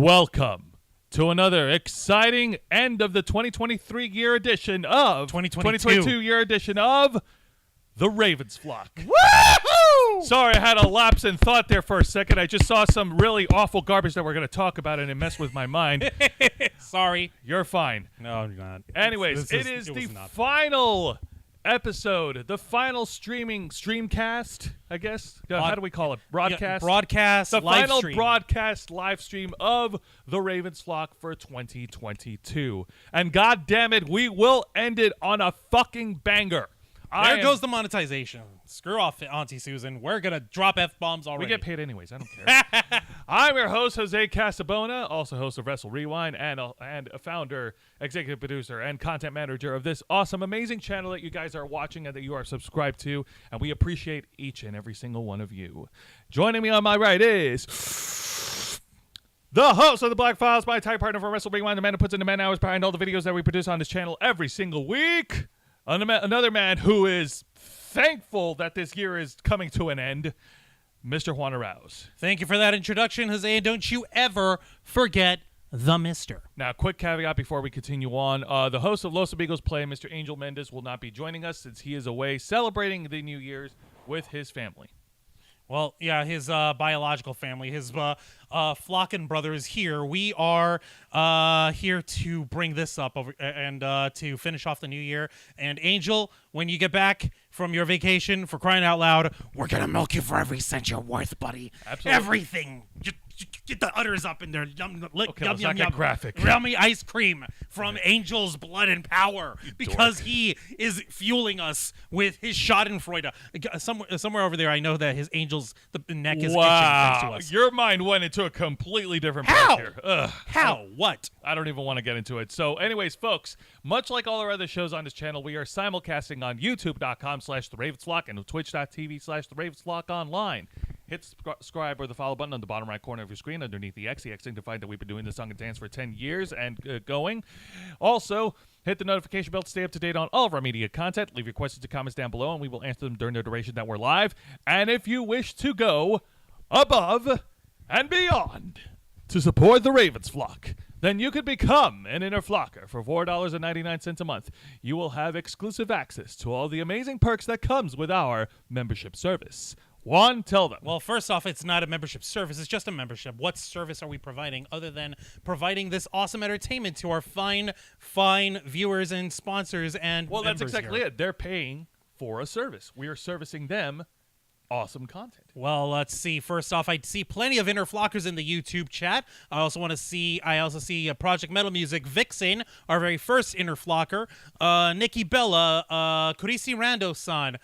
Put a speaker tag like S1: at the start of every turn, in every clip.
S1: Welcome to another exciting end of the 2023 year edition of 2022 year edition of The Ravens Flock.
S2: Woohoo!
S1: Sorry, I had a lapse in thought there for a second. I just saw some really awful garbage that we're going to talk about, and it messed with my mind.
S2: Sorry.
S1: You're fine.
S2: No, you're not.
S1: Anyways, it is the final episode, the final streamcast, I guess. How do we call it? Broadcast?
S2: Yeah, broadcast,
S1: the
S2: live
S1: final
S2: stream.
S1: broadcast live stream of The Ravens Flock for 2022. And god damn it, we will end it on a fucking banger.
S2: There goes the monetization. Screw off, Auntie Susan. We're going to drop F-bombs already.
S1: We get paid anyways. I don't care. I'm your host, Jose Casabona, also host of Wrestle Rewind and a founder, executive producer, and content manager of this awesome, amazing channel that you guys are watching and that you are subscribed to. And we appreciate each and every single one of you. Joining me on my right is the host of the Black Files, my tag partner for Wrestle Rewind, the man who puts in the man hours behind all the videos that we produce on this channel every single week. Another man who is thankful that this year is coming to an end, Mr. Juan Arauz.
S2: Thank you for that introduction, Jose. And don't you ever forget the mister.
S1: Now, quick caveat before we continue on. The host of Los Amigos Play, Mr. Angel Mendez, will not be joining us since he is away celebrating the New Year's with his family.
S2: Well, yeah, his biological family, his Flocken brother is here. We are here to bring this up and to finish off the new year. And Angel, when you get back from your vacation, for crying out loud, we're going to milk you for every cent you're worth, buddy.
S1: Absolutely.
S2: Everything. Get the udders up in there.
S1: Okay, let's not get graphic.
S2: Yummy ice cream from Angel's blood and power because he is fueling us with his Schadenfreude. Somewhere over there, I know that the neck is itching thanks to us.
S1: Your mind went into a completely different place here. Ugh.
S2: How? What?
S1: I don't even want to get into it. So anyways, folks, much like all our other shows on this channel, we are simulcasting on youtube.com/theravensflock and twitch.tv/theravensflock online. Hit subscribe or the follow button on the bottom right corner of your screen underneath the X signifying that we've been doing this song and dance for 10 years and going. Also, hit the notification bell to stay up to date on all of our media content. Leave your questions and comments down below, and we will answer them during the duration that we're live. And if you wish to go above and beyond to support the Ravens Flock, then you could become an Inner Flocker for $4.99 a month. You will have exclusive access to all the amazing perks that comes with our membership service. Juan, tell them.
S2: Well, first off, it's not a membership service. It's just a membership. What service are we providing other than providing this awesome entertainment to our fine viewers and sponsors and
S1: Well, that's exactly
S2: here?
S1: it. They're paying for a service. We are servicing them awesome content.
S2: Well, let's see. First off, I see plenty of Inner Flockers in the YouTube chat. I also see Project Metal Music, Vixen, our very first Inner Flocker, Nikki Bella, Kurisi Rando-san.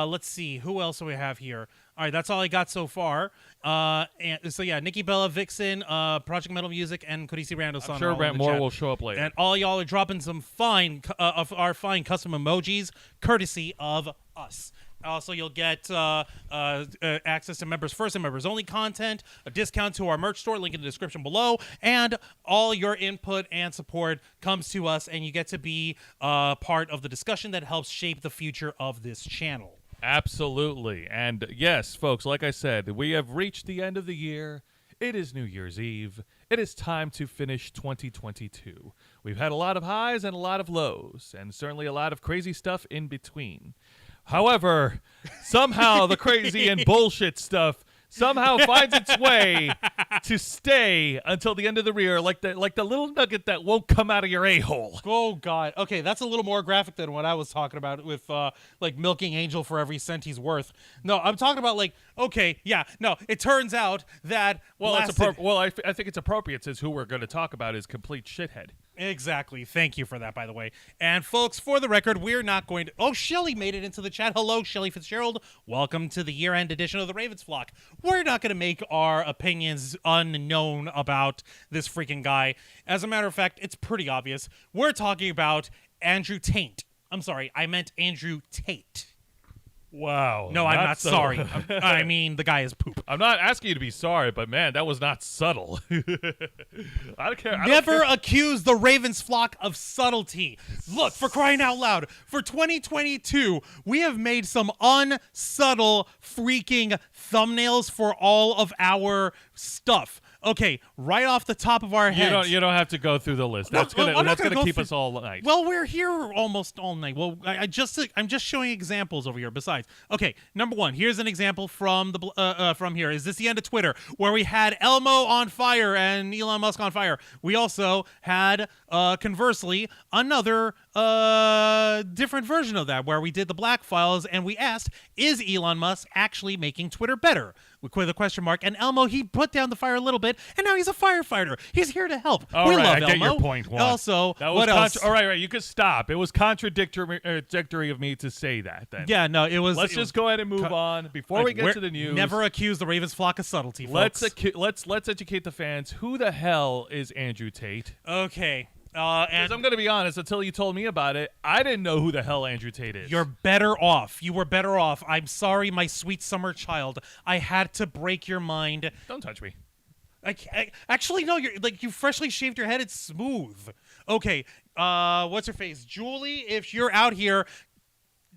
S2: Let's see. Who else do we have here? All right, that's all I got so far. Nikki Bella, Vixen, Project Metal Music, and Kurisi Rando-san.
S1: I'm sure more will show up later.
S2: And all y'all are dropping some of our fine custom emojis, courtesy of us. Also, you'll get access to members first and members only content, a discount to our merch store, link in the description below, and all your input and support comes to us, and you get to be part of the discussion that helps shape the future of this channel.
S1: Absolutely. And yes, folks, like I said, we have reached the end of the year. It is New Year's Eve. It is time to finish 2022. We've had a lot of highs and a lot of lows, and certainly a lot of crazy stuff in between. However, somehow the crazy and bullshit stuff somehow finds its way to stay until the end of the year, like the little nugget that won't come out of your a-hole.
S2: Oh, God. Okay, that's a little more graphic than what I was talking about with, milking Angel for every cent he's worth. No, I'm talking about, it turns out that...
S1: I think it's appropriate since who we're going to talk about is complete shithead.
S2: Exactly. Thank you for that, by the way. And, folks, for the record, we're not going to... Oh, Shelly made it into the chat. Hello, Shelly Fitzgerald. Welcome to the year-end edition of the Ravens Flock. We're not going to make our opinions unknown about this freaking guy. As a matter of fact, it's pretty obvious. We're talking about Andrew Tate. I'm sorry, I meant Andrew Tate.
S1: Wow.
S2: No, I'm not sorry. I mean, the guy is poop.
S1: I'm not asking you to be sorry, but man, that was not subtle. I don't care.
S2: Never accuse the Ravens Flock of subtlety. Look, for crying out loud, for 2022, we have made some unsubtle freaking thumbnails for all of our stuff. Okay, right off the top of our heads.
S1: You don't have to go through the list. That's
S2: I'm not
S1: gonna
S2: go
S1: keep
S2: through-
S1: us all night.
S2: Well, we're here almost all night. Well, I'm just showing examples over here. Besides, okay, number one. Here's an example from from here. Is this the end of Twitter where we had Elmo on fire and Elon Musk on fire? We also had conversely another different version of that where we did the Black Files and we asked, is Elon Musk actually making Twitter better? With a question mark. And Elmo, he put down the fire a little bit, and now he's a firefighter. He's here to help.
S1: All
S2: we
S1: right,
S2: love
S1: I get
S2: Elmo.
S1: your point, Juan.
S2: Also,
S1: that was
S2: what else?
S1: all right, you can stop. It was contradictory of me to say that. Then
S2: Yeah, no, it was.
S1: let's just go ahead and move on before we get to the news.
S2: Never accuse the Ravens flock of subtlety, folks.
S1: Let's educate the fans. Who the hell is Andrew Tate?
S2: Okay.
S1: Because
S2: And
S1: I'm going to be honest, until you told me about it, I didn't know who the hell Andrew Tate is.
S2: you're better off. You were better off. I'm sorry, my sweet summer child. I had to break your mind.
S1: Don't touch me.
S2: Actually, no. You're like you freshly shaved your head. It's smooth. Okay. What's her face? Julie, if you're out here,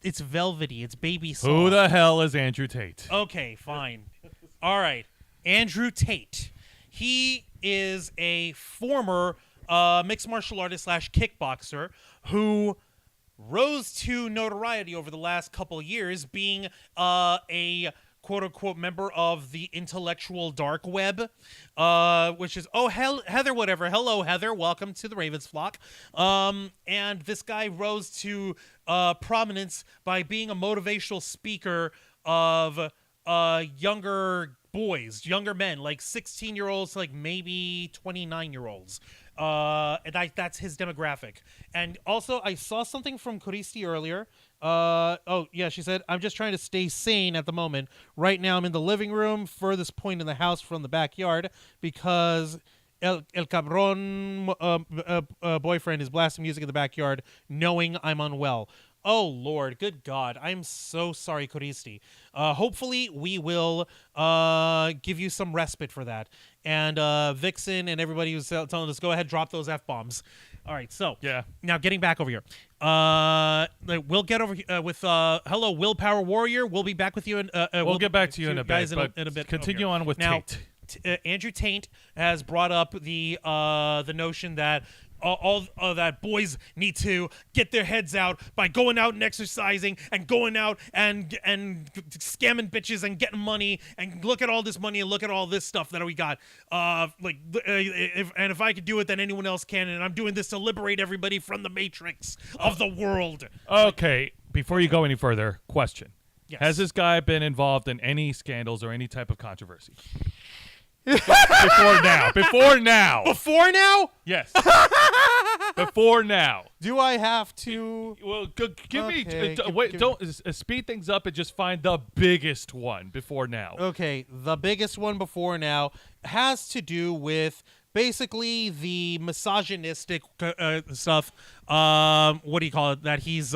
S2: it's velvety. It's baby soft.
S1: Who the hell is Andrew Tate?
S2: Okay, fine. All right. Andrew Tate. He is a former mixed martial artist / kickboxer who rose to notoriety over the last couple of years being a quote-unquote member of the intellectual dark web, which is, Heather, whatever. Hello, Heather. Welcome to the Ravens flock. And this guy rose to prominence by being a motivational speaker of younger boys, younger men, like 16-year-olds to like maybe 29-year-olds. And that's his demographic. And also, I saw something from Christy earlier. She said, I'm just trying to stay sane at the moment. Right now, I'm in the living room, furthest point in the house from the backyard, because El Cabron boyfriend is blasting music in the backyard, knowing I'm unwell. Oh, Lord. Good God. I'm so sorry, Christy. Hopefully, we will give you some respite for that. And Vixen and everybody who's telling us, go ahead, drop those F-bombs. All right, so
S1: Yeah.
S2: now getting back over here. We'll get over with hello, Willpower Warrior. We'll be back with you.
S1: We'll get back to you in a bit.
S2: Guys,
S1: But continue on with
S2: now,
S1: Tate.
S2: Andrew Tate has brought up the notion that all that boys need to get their heads out by going out and exercising and going out and scamming bitches and getting money and look at all this money and look at all this stuff that we got. If I could do it, then anyone else can. And I'm doing this to liberate everybody from the matrix of the world.
S1: Okay, before you go any further, question.
S2: Yes.
S1: Has this guy been involved in any scandals or any type of controversy? Before now.
S2: Before now?
S1: Yes. Before now.
S2: Do I have to?
S1: Well, give me.
S2: Okay,
S1: Wait, don't speed things up and just find the biggest one before now.
S2: Okay, the biggest one before now has to do with basically the misogynistic stuff. What do you call it? That he's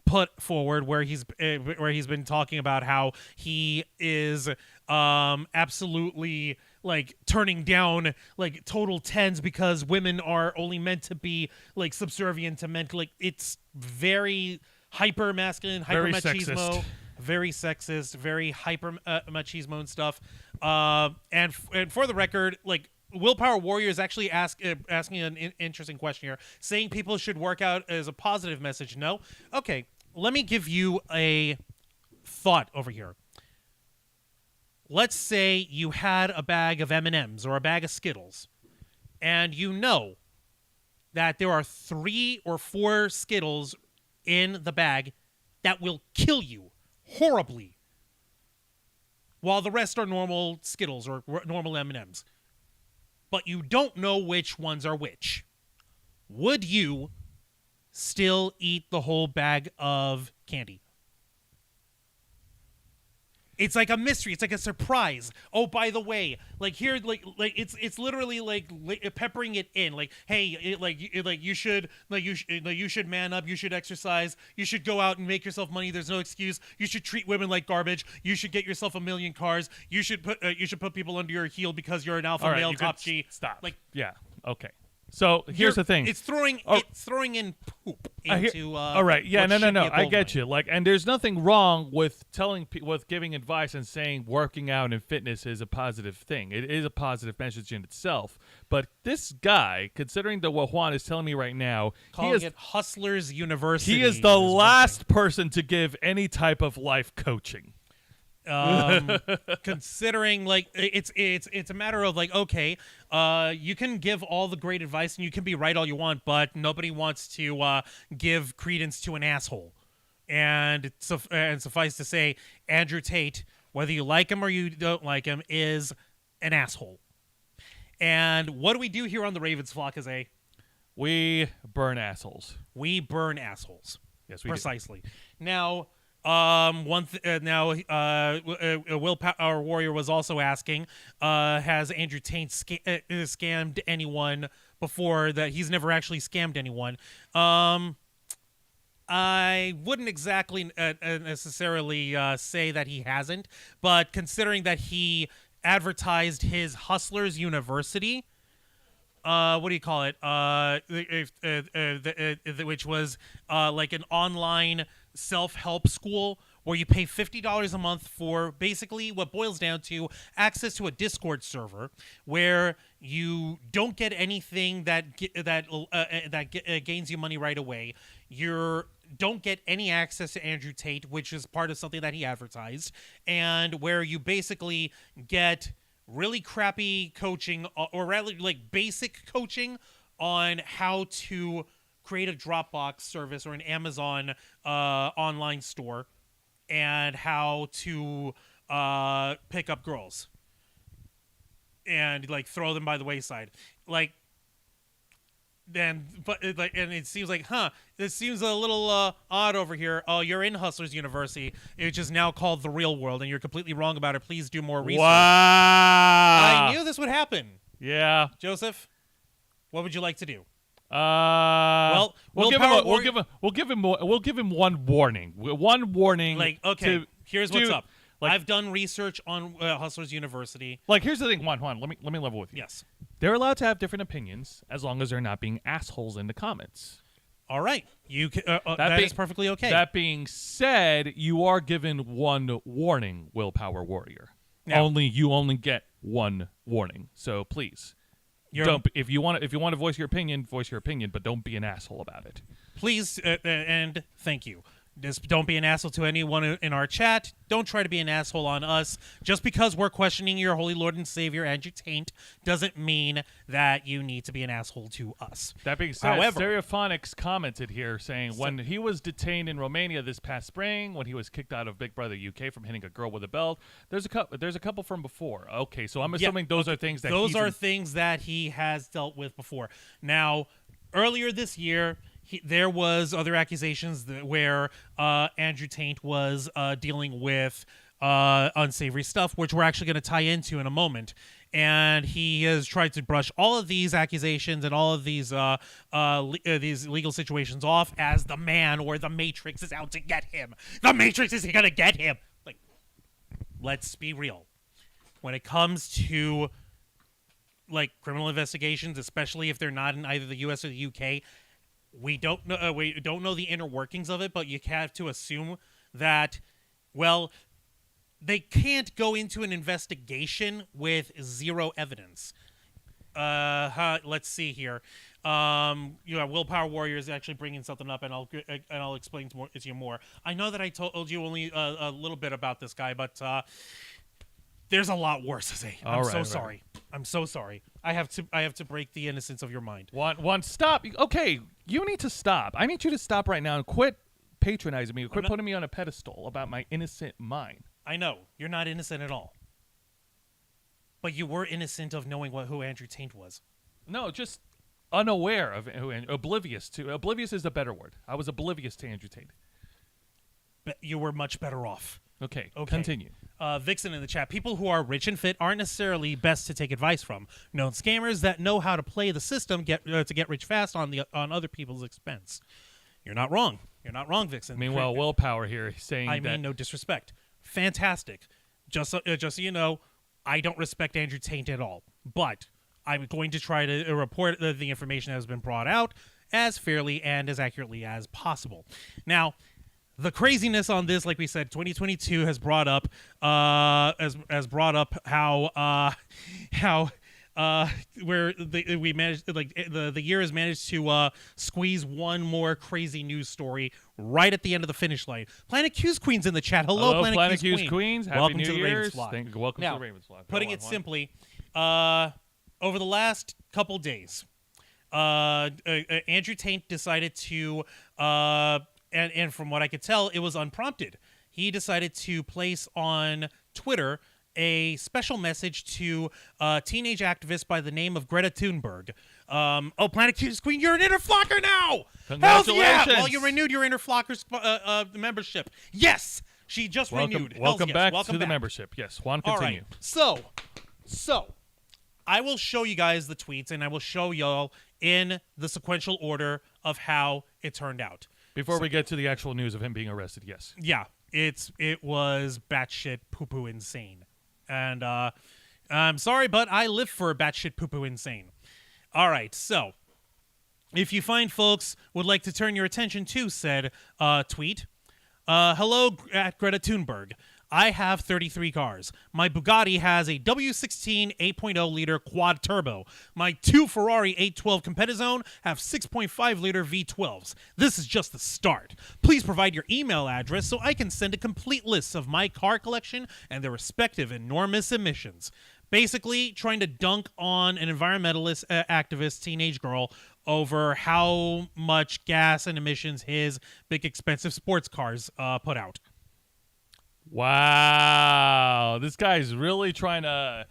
S2: put forward, where he's been talking about how he is absolutely like turning down like total tens because women are only meant to be like subservient to men. Like it's very hyper masculine, hyper
S1: Very
S2: machismo.
S1: sexist.
S2: Very sexist, very hyper machismo and stuff. And for the record, like Willpower Warrior is actually asking an interesting question here, saying people should work out as a positive message. No, okay. Let me give you a thought over here. Let's say you had a bag of M&Ms or a bag of Skittles, and you know that there are 3 or 4 Skittles in the bag that will kill you horribly, while the rest are normal Skittles or normal M&Ms. But you don't know which ones are which. Would you still eat the whole bag of candy? It's like a mystery. It's like a surprise. Oh, by the way, like here, like it's literally like peppering it in. Like, hey, you should man up. You should exercise. You should go out and make yourself money. There's no excuse. You should treat women like garbage. You should get yourself 1,000,000 cars. You should put people under your heel because you're an alpha
S1: All right,
S2: male
S1: you
S2: top
S1: could
S2: G.
S1: Stop.
S2: Like,
S1: yeah. Okay. So here's the thing.
S2: It's throwing in poop into.
S1: All right. Yeah.
S2: what should
S1: No.
S2: be a
S1: I
S2: gold
S1: get
S2: mine.
S1: you. Like, and there's nothing wrong with with giving advice and saying working out and fitness is a positive thing. It is a positive message in itself. But this guy, considering what Juan is telling me right now,
S2: Calling it Hustlers University.
S1: he is the last person to give any type of life coaching.
S2: Considering like it's a matter of like, okay, you can give all the great advice and you can be right all you want, but nobody wants to give credence to an asshole. And suffice to say, Andrew Tate, whether you like him or you don't like him, is an asshole. And what do we do here on the Ravens flock?
S1: We burn assholes.
S2: We burn assholes.
S1: Yes, we
S2: precisely. Now, Willpower Warrior was also asking, has Andrew Tate scammed anyone before? That he's never actually scammed anyone. I wouldn't exactly necessarily say that he hasn't, but considering that he advertised his Hustlers University, what do you call it? Which was like an online self-help school where you pay $50 a month for basically what boils down to access to a Discord server where you don't get anything that gains you money right away. You don't get any access to Andrew Tate, which is part of something that he advertised, and where you basically get really crappy coaching, or rather like basic coaching on how to create a Dropbox service or an Amazon online store, and how to pick up girls and like throw them by the wayside. Like, then, but and it seems like, this seems a little odd over here. Oh, you're in Hustlers University, which is now called the real world, and you're completely wrong about it. Please do more research.
S1: Wow!
S2: I knew this would happen.
S1: Yeah,
S2: Joseph, what would you like to do?
S1: Well, we'll give him one warning. One warning.
S2: Like, okay, here's what's up.
S1: Like,
S2: I've done research on Hustlers University.
S1: Like, here's the thing, Juan. Let me level with you.
S2: Yes.
S1: They're allowed to have different opinions as long as they're not being assholes in the comments.
S2: All right, you can, that is perfectly okay.
S1: That being said, you are given one warning, Willpower Warrior.
S2: Now,
S1: You only get one warning. So please, don't. If you want to voice your opinion, but don't be an asshole about it.
S2: Please, and thank you. Just don't be an asshole to anyone in our chat. Don't try to be an asshole on us. Just because we're questioning your holy Lord and Savior, Andrew Tate, doesn't mean that you need to be an asshole to us.
S1: That being said, Stereophonics commented here saying when he was detained in Romania this past spring, when he was kicked out of Big Brother UK from hitting a girl with a belt, there's a couple from before. Okay, so I'm assuming those are things that
S2: things that he has dealt with before. Now, earlier this year, there was other accusations where Andrew Tate was dealing with unsavory stuff, which we're actually going to tie into in a moment. And he has tried to brush all of these accusations and all of these legal situations off as the man or the Matrix is out to get him. The Matrix is going to get him. Like, let's be real. When it comes to like criminal investigations, especially if they're not in either the U.S. or the U.K., we don't know the inner workings of it, but you have to assume that, well, they can't go into an investigation with zero evidence. Let's see here. Willpower Warrior is actually bringing something up, and I'll explain to you more. I know that I told you only a little bit about this guy, but there's a lot worse to say. I'm so sorry. I'm so sorry. I have to break the innocence of your mind.
S1: One stop. Okay, you need to stop. I need you to stop right now and quit patronizing me. Quit putting me on a pedestal about my innocent mind.
S2: I know you're not innocent at all, but you were innocent of knowing who Andrew Tate was.
S1: No, just unaware of who. Oblivious to. Oblivious is the better word. I was oblivious to Andrew Tate.
S2: But you were much better off.
S1: Okay. Continue.
S2: Vixen in the chat. People who are rich and fit aren't necessarily best to take advice from. Known scammers that know how to play the system to get rich fast on other people's expense. You're not wrong. You're not wrong, Vixen.
S1: Meanwhile, Willpower here saying
S2: I mean no disrespect. Fantastic. Just so you know, I don't respect Andrew Tate at all. But I'm going to try to report the information that has been brought out as fairly and as accurately as possible. Now, the craziness on this, like we said, 2022 has brought up has brought up how where we managed the year has managed to squeeze one more crazy news story right at the end of the finish line. Planet Q's Queen's in the chat. Hello,
S1: Planet Q's Queens. Happy
S2: Welcome
S1: New
S2: to the
S1: Year's.
S2: Ravens Flock.
S1: Welcome
S2: Now,
S1: to the Ravens Flock.
S2: Putting it simply, over the last couple days, Andrew Tate decided to, and from what I could tell, it was unprompted. He decided to place on Twitter a special message to a teenage activist by the name of Greta Thunberg. Planet Q's Queen, you're an Interflocker now!
S1: Congratulations!
S2: Hells yeah! Well, you renewed your Interflocker membership. Yes! She just renewed.
S1: Welcome
S2: yes.
S1: back
S2: Welcome
S1: to
S2: back.
S1: the membership. Yes, Juan,
S2: All
S1: continue.
S2: right. So, I will show you guys the tweets, and I will show y'all in the sequential order of how it turned out.
S1: Before we get to the actual news of him being arrested, yes.
S2: Yeah, it was batshit poo-poo insane. And I'm sorry, but I live for batshit poo-poo insane. All right, so if you find folks would like to turn your attention to said tweet, hello at Greta Thunberg. I have 33 cars. My Bugatti has a W16 8.0 liter quad turbo. My two Ferrari 812 Competizione have 6.5 liter V12s. This is just the start. Please provide your email address so I can send a complete list of my car collection and their respective enormous emissions. Basically, trying to dunk on an environmentalist activist teenage girl over how much gas and emissions his big expensive sports cars put out.
S1: Wow, this guy's really trying to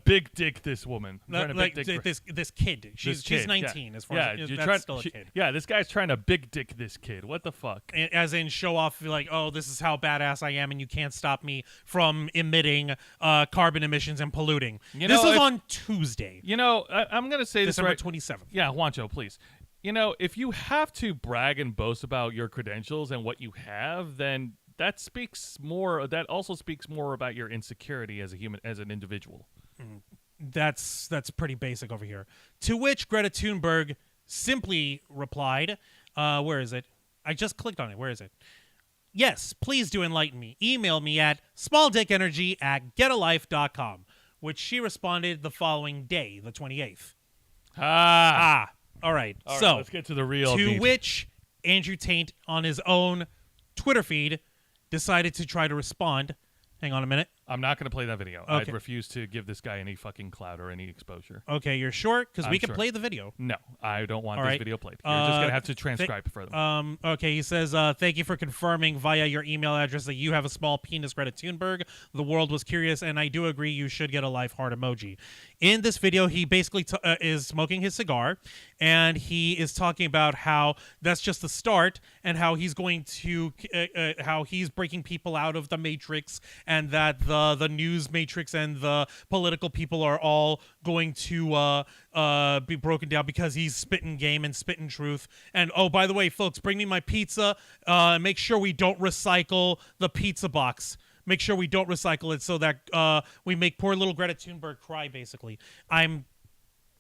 S1: big dick this woman.
S2: This kid. She's 19 as far as that's still a kid.
S1: Yeah, this guy's trying to big dick this kid. What the fuck?
S2: As in show off like, oh, this is how badass I am, and you can't stop me from emitting carbon emissions and polluting. This was on Tuesday.
S1: I'm gonna say
S2: December
S1: this right.
S2: 27th.
S1: Yeah, Juancho, please. If you have to brag and boast about your credentials and what you have, then that also speaks more about your insecurity as a human, as an individual.
S2: That's pretty basic over here. To which Greta Thunberg simply replied, where is it? I just clicked on it. Where is it? Yes, please do enlighten me. Email me at smalldickenergy@getalife.com, which she responded the following day, the 28th. All right. So
S1: let's get to the real
S2: To
S1: meat.
S2: which Andrew Tate on his own Twitter feed decided to try to respond. Hang on a minute.
S1: I'm not going to play that video.
S2: Okay.
S1: I'd refuse to give this guy any fucking clout or any exposure.
S2: Okay, you're sure? Because we can
S1: sure.
S2: play the video.
S1: No, I don't want
S2: All
S1: this
S2: right.
S1: video played. You're just going to have to transcribe for them.
S2: Okay, he says, thank you for confirming via your email address that you have a small penis, Greta Thunberg. The world was curious, and I do agree you should get a life heart emoji. In this video, he basically is smoking his cigar, and he is talking about how that's just the start, and how he's going to, how he's breaking people out of the matrix, and that the news matrix and the political people are all going to be broken down because he's spitting game and spitting truth. And oh, by the way, folks, bring me my pizza. Make sure we don't recycle the pizza box. Make sure we don't recycle it so that we make poor little Greta Thunberg cry, basically. I'm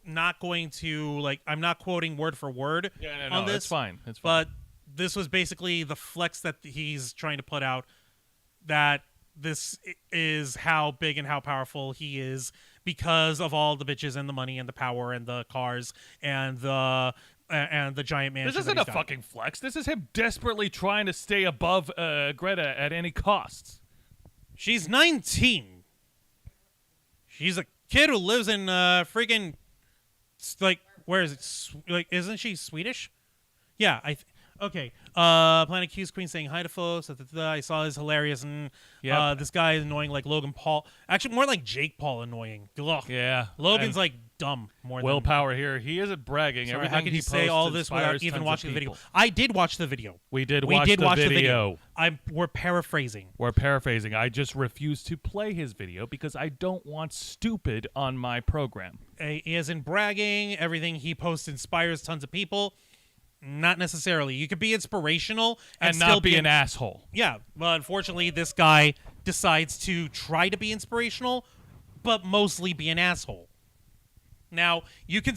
S2: not going to, I'm not quoting word for word on this.
S1: It's fine. It's
S2: But
S1: fine.
S2: this was basically the flex that he's trying to put out, that this is how big and how powerful he is because of all the bitches and the money and the power and the cars and the giant mansion.
S1: This isn't a fucking flex. This is him desperately trying to stay above Greta at any costs.
S2: She's 19. She's a kid who lives in freaking where is it? Isn't she Swedish? Yeah, okay. Planet Q's Queen saying hi to folks. I saw is hilarious, and this guy is annoying like Logan Paul. Actually, more like Jake Paul annoying. Ugh.
S1: Yeah,
S2: Logan's dumb more than
S1: willpower here. He isn't bragging.
S2: Sorry,
S1: Everything
S2: how could
S1: he
S2: you say all this without
S1: inspires
S2: even
S1: tons
S2: watching
S1: of
S2: the video?
S1: people.
S2: I did watch the video.
S1: We did watch the video.
S2: We're paraphrasing.
S1: We're paraphrasing. I just refuse to play his video because I don't want stupid on my program.
S2: He isn't bragging. Everything he posts inspires tons of people. Not necessarily. You could be inspirational and still
S1: not be an asshole.
S2: Yeah, but unfortunately, this guy decides to try to be inspirational, but mostly be an asshole. Now you can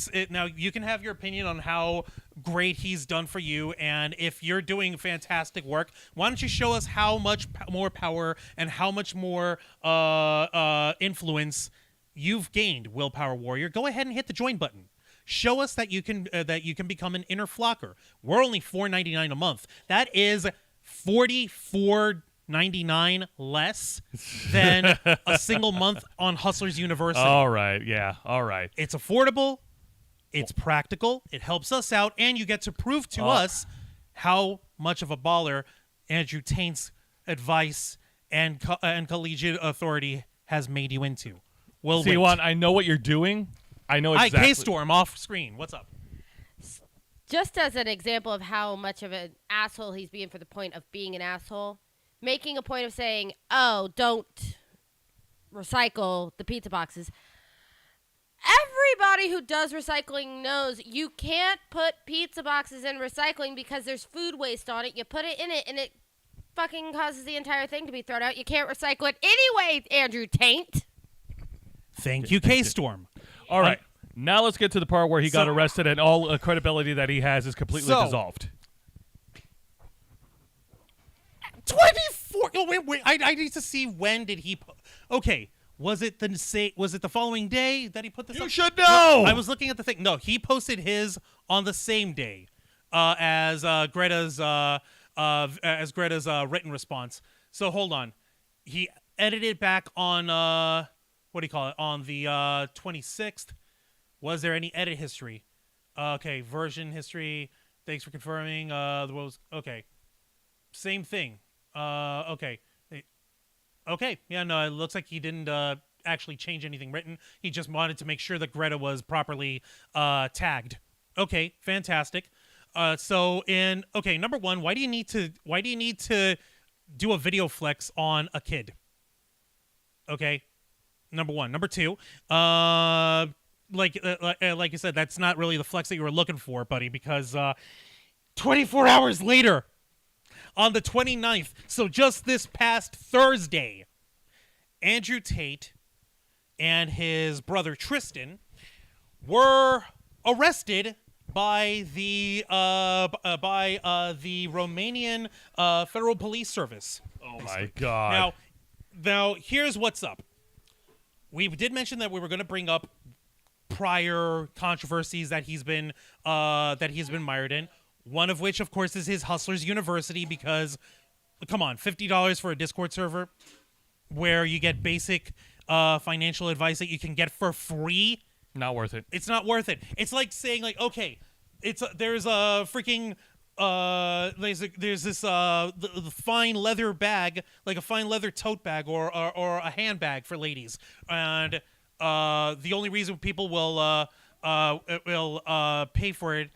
S2: have your opinion on how great he's done for you, and if you're doing fantastic work, why don't you show us how much more power and how much more influence you've gained, Willpower Warrior? Go ahead and hit the join button. Show us that you can become an inner flocker. We're only $4.99 a month. That is $44.99 less than a single month on Hustlers University.
S1: All right, yeah, all right.
S2: It's affordable, it's practical, it helps us out, and you get to prove to us how much of a baller Andrew Tate's advice and collegiate authority has made you into. We'll wait.
S1: C1, I know what you're doing. I know exactly.
S2: K-Storm off screen. What's up?
S3: Just as an example of how much of an asshole he's being for the point of being an asshole, making a point of saying, oh, don't recycle the pizza boxes. Everybody who does recycling knows you can't put pizza boxes in recycling because there's food waste on it. You put it in it, and it fucking causes the entire thing to be thrown out. You can't recycle it anyway, Andrew Tate.
S2: Thank you, K-Storm.
S1: All right. Now let's get to the part where he got arrested and all credibility that he has is completely dissolved.
S2: 24. Oh, wait. I need to see when did he. Okay. Was it the following day that he put this?
S1: You should know.
S2: I was looking at the thing. No, he posted his on the same day as Greta's written response. So hold on. He edited back on what do you call it? On the 26th. Was there any edit history? Okay, version history. Thanks for confirming. Okay. Same thing. Okay. Okay. Yeah, no, it looks like he didn't actually change anything written. He just wanted to make sure that Greta was properly tagged. Okay, fantastic. Number one, why do you need to do a video flex on a kid? Okay. Number one. Number two, like you said, that's not really the flex that you were looking for, buddy, because 24 hours later, on the 29th, so just this past Thursday, Andrew Tate and his brother Tristan were arrested by the Romanian Federal Police Service.
S1: Oh my God!
S2: Now here's what's up. We did mention that we were going to bring up prior controversies that he's been mired in. One of which, of course, is his Hustlers University, because, come on, $50 for a Discord server where you get basic financial advice that you can get for free.
S1: Not worth it.
S2: It's not worth it. It's like saying, like, okay, there's a freaking there's this the fine leather bag, like a fine leather tote bag or a handbag for ladies, and the only reason people will pay for it,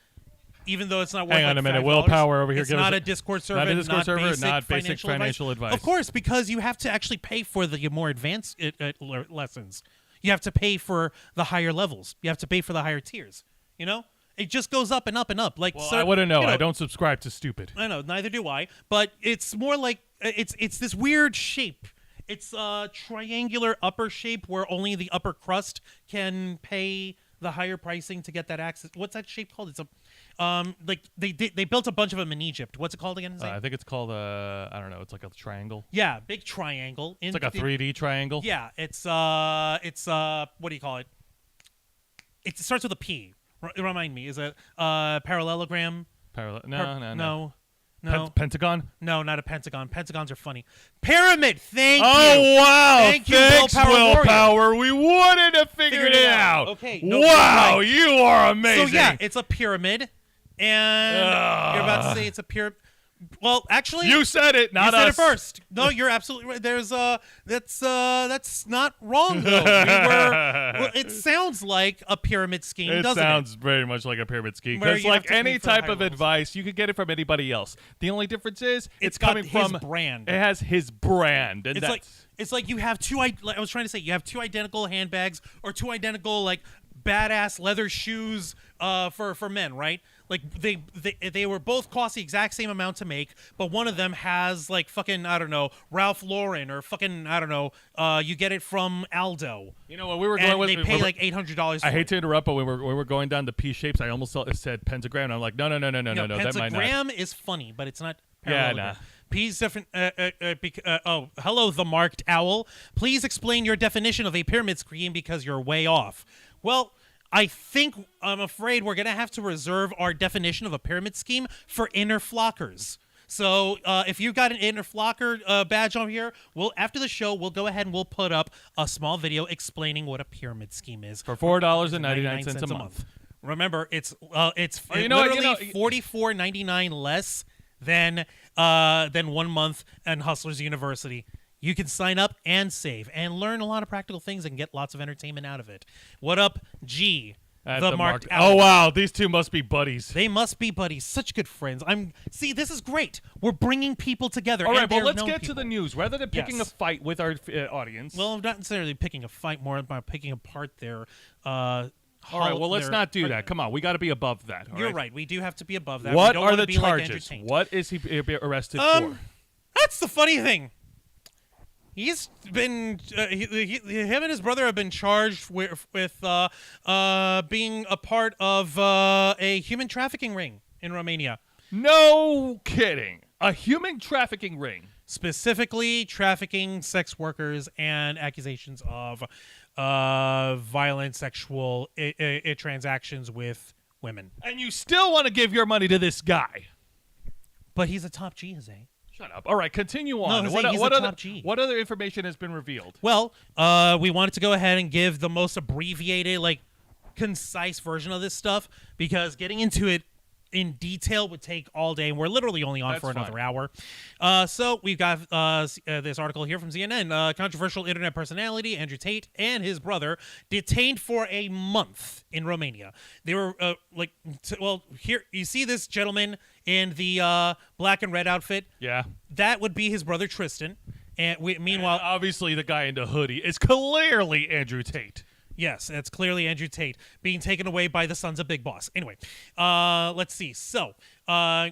S2: even though it's not worth.
S1: Hang on
S2: like
S1: a minute,
S2: $5,
S1: Willpower over here.
S2: It's not a Discord server.
S1: Not a Discord server. Not basic
S2: financial
S1: financial advice.
S2: Of course, because you have to actually pay for the more advanced lessons. You have to pay for the higher levels. You have to pay for the higher tiers. You know, it just goes up and up and up. Like,
S1: well, I wouldn't know. I don't subscribe to stupid.
S2: I know, neither do I. But it's more like it's this weird shape. It's a triangular upper shape where only the upper crust can pay the higher pricing to get that access. What's that shape called? It's a like they built a bunch of them in Egypt. What's it called again?
S1: I think it's called I don't know. It's like a triangle.
S2: Yeah, big triangle.
S1: It's like a 3D triangle.
S2: Yeah, it's what do you call it? It starts with a P. Remind me, is it parallelogram?
S1: No. Pentagon?
S2: No, not a pentagon. Pentagons are funny. Pyramid. Thank you.
S1: Oh wow!
S2: Thank you,
S1: Thanks,
S2: Willpower.
S1: We wouldn't have figured it out.
S2: Okay.
S1: No, wow, right. You are amazing.
S2: So yeah, it's a pyramid, and you're about to say it's a pyramid. Well, actually,
S1: you said it, not us.
S2: You said it first. No, you're absolutely right. There's that's not wrong though. It sounds like a pyramid scheme.
S1: It
S2: doesn't
S1: sounds very much like a pyramid scheme. Because like any type of advice, you could get it from anybody else. The only difference is it's coming from
S2: his brand.
S1: It has his brand, and
S2: it's like you have two. I was trying to say you have two identical handbags or two identical like badass leather shoes for men, right? like they were both cost the exact same amount to make, but one of them has like fucking I don't know Ralph Lauren or fucking I don't know you get it from Aldo.
S1: You know, when we were going
S2: And
S1: with
S2: they pay like $800.
S1: I hate to interrupt, but when we were going down the P shapes, I almost said pentagram. And I'm like, no. That might not.
S2: Pentagram is funny, but it's not.
S1: Yeah,
S2: parallelogram. Please hello, the marked owl. Please explain your definition of a pyramid scheme because you're way off. Well, I'm afraid we're gonna have to reserve our definition of a pyramid scheme for inner flockers. So if you've got an inner flocker badge on here, after the show we'll go ahead and we'll put up a small video explaining what a pyramid scheme is
S1: for $4.99 a month.
S2: Remember, it's
S1: literally
S2: $44.99 less than 1 month in Hustlers University. You can sign up and save and learn a lot of practical things and get lots of entertainment out of it. What up, G? The marked owl.
S1: Oh wow, these two must be buddies.
S2: They must be buddies. Such good friends. See, this is great. We're bringing people together.
S1: All right,
S2: well,
S1: let's get to the news rather than picking a fight with our audience.
S2: Well, not necessarily picking a fight, more about picking apart their.
S1: All right, well, let's not do that. Come on, we got to be above that.
S2: You're right. We do have to be above that.
S1: What are the charges? What is he arrested for?
S2: That's the funny thing. He's been him and his brother have been charged with being a part of a human trafficking ring in Romania.
S1: No kidding. A human trafficking ring.
S2: Specifically trafficking sex workers and accusations of violent sexual transactions with women.
S1: And you still want to give your money to this guy.
S2: But he's a top G, Jose.
S1: Shut up. All right, continue on.
S2: No, Jose,
S1: what other information has been revealed?
S2: Well, we wanted to go ahead and give the most abbreviated, concise version of this stuff because getting into it in detail would take all day, and we're literally only on for another hour. So we've got this article here from CNN. Controversial internet personality Andrew Tate and his brother detained for a month in Romania. They were here you see this gentleman in the black and red outfit.
S1: Yeah,
S2: that would be his brother Tristan. Meanwhile,
S1: obviously the guy in the hoodie is clearly Andrew Tate.
S2: Yes, that's clearly Andrew Tate being taken away by the sons of Big Boss. Anyway, let's see. So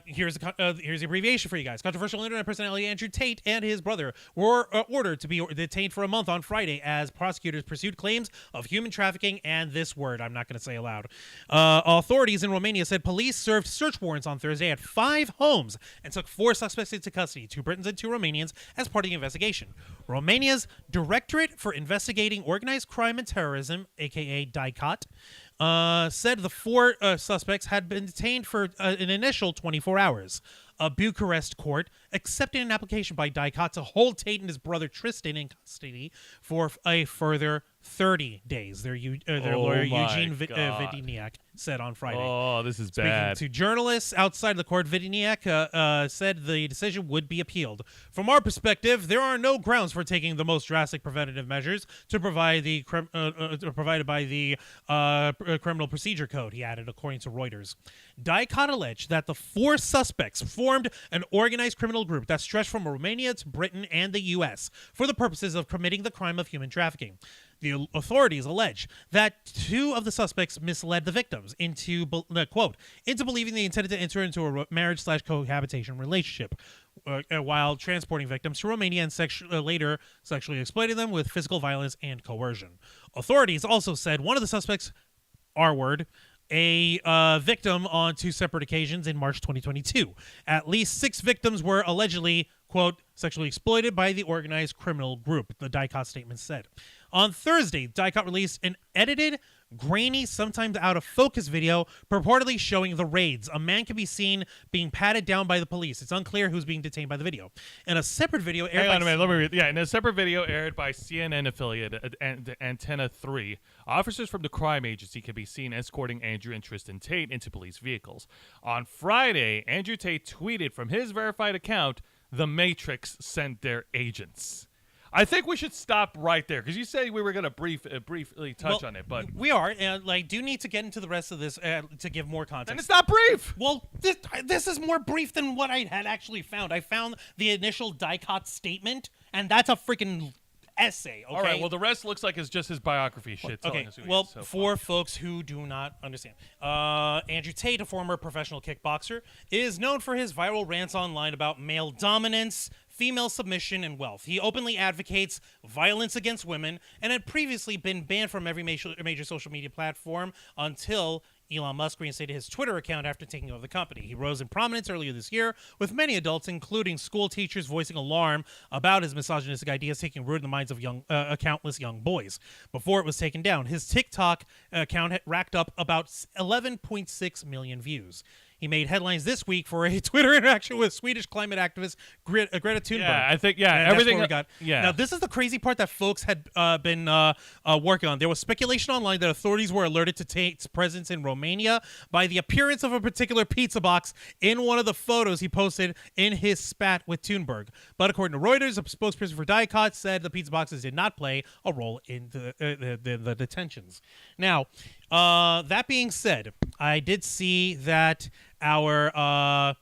S2: here's the abbreviation for you guys. Controversial internet personality Andrew Tate and his brother were ordered to be detained for a month on Friday as prosecutors pursued claims of human trafficking and this word I'm not going to say aloud. Authorities in Romania said police served search warrants on Thursday at 5 homes and took 4 suspects into custody, 2 Britons and 2 Romanians, as part of the investigation. Romania's Directorate for Investigating Organized Crime and Terrorism, aka DICOT, said the 4 suspects had been detained for an initial 24 hours. A Bucharest court accepted an application by DICOT to hold Tate and his brother Tristan in custody for a further 30 days. Their lawyer Eugene Vidiniak said on Friday.
S1: Oh, this is bad.
S2: Speaking to journalists outside the court, Vidiniak said the decision would be appealed. From our perspective, there are no grounds for taking the most drastic preventative measures to provide the provided by the Criminal Procedure Code, he added, according to Reuters. DICOT alleged that the 4 suspects formed an organized criminal group that stretched from Romania to Britain and the U.S. for the purposes of committing the crime of human trafficking. The authorities allege that 2 of the suspects misled the victims into, quote, into believing they intended to enter into a marriage/cohabitation relationship while transporting victims to Romania and later sexually exploiting them with physical violence and coercion. Authorities also said one of the suspects, R-word, a victim on 2 separate occasions in March 2022. At least 6 victims were allegedly, quote, sexually exploited by the organized criminal group, the DICOT statement said. On Thursday, DICOT released an edited, grainy, sometimes out of focus video purportedly showing the raids. A man can be seen being patted down by the police. It's unclear who's being detained by the video. In a separate video aired
S1: Hang on a minute, let me read. Yeah, in a separate video aired by CNN affiliate Antenna 3, officers from the crime agency can be seen escorting Andrew and Tristan Tate into police vehicles. On Friday, Andrew Tate tweeted from his verified account, "The Matrix sent their agents." I think we should stop right there because you said we were going to briefly touch on it, but
S2: we are, and do need to get into the rest of this to give more context.
S1: And it's not brief.
S2: Well, this is more brief than what I had actually found. I found the initial DICOT statement, and that's a freaking essay. Okay.
S1: All right. Well, the rest looks like it's just his biography shit. telling
S2: Okay,
S1: us who he
S2: well,
S1: is, so
S2: for folks who do not understand, Andrew Tate, a former professional kickboxer, is known for his viral rants online about male dominance, female submission, and wealth. He openly advocates violence against women and had previously been banned from every major social media platform until Elon Musk reinstated his Twitter account after taking over the company. He rose in prominence earlier this year, with many adults, including school teachers, voicing alarm about his misogynistic ideas taking root in the minds of countless young boys. Before it was taken down, his TikTok account had racked up about 11.6 million views. He made headlines this week for a Twitter interaction with Swedish climate activist Greta Thunberg.
S1: Yeah, I think, yeah,
S2: And
S1: everything.
S2: that's what we got.
S1: Yeah.
S2: Now, this is the crazy part that folks had been working on. There was speculation online that authorities were alerted to Tate's presence in Romania by the appearance of a particular pizza box in one of the photos he posted in his spat with Thunberg. But according to Reuters, a spokesperson for Diacot said the pizza boxes did not play a role in the detentions. Now, that being said, I did see that our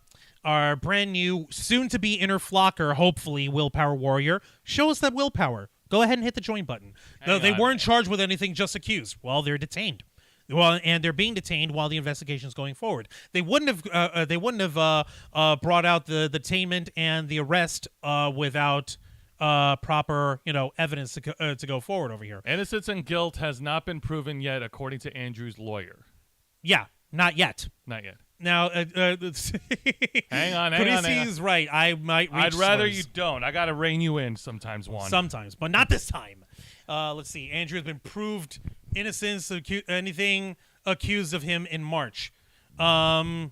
S2: brand new, soon-to-be inner flocker, hopefully willpower warrior, show us that willpower. Go ahead and hit the join button. They weren't charged with anything, just accused. Well, they're detained. Well, and they're being detained while the investigation is going forward. They wouldn't have brought out the detainment and the arrest without proper evidence to go forward over here.
S1: Innocence and guilt has not been proven yet, according to Andrew's lawyer.
S2: Yeah, not yet.
S1: Not yet.
S2: Now,
S1: hang on.
S2: Is right. I might.
S1: I'd rather you don't. I gotta rein you in sometimes.
S2: Sometimes, but not this time. Let's see. Andrew has been proved innocent. Anything accused of him in March.
S1: I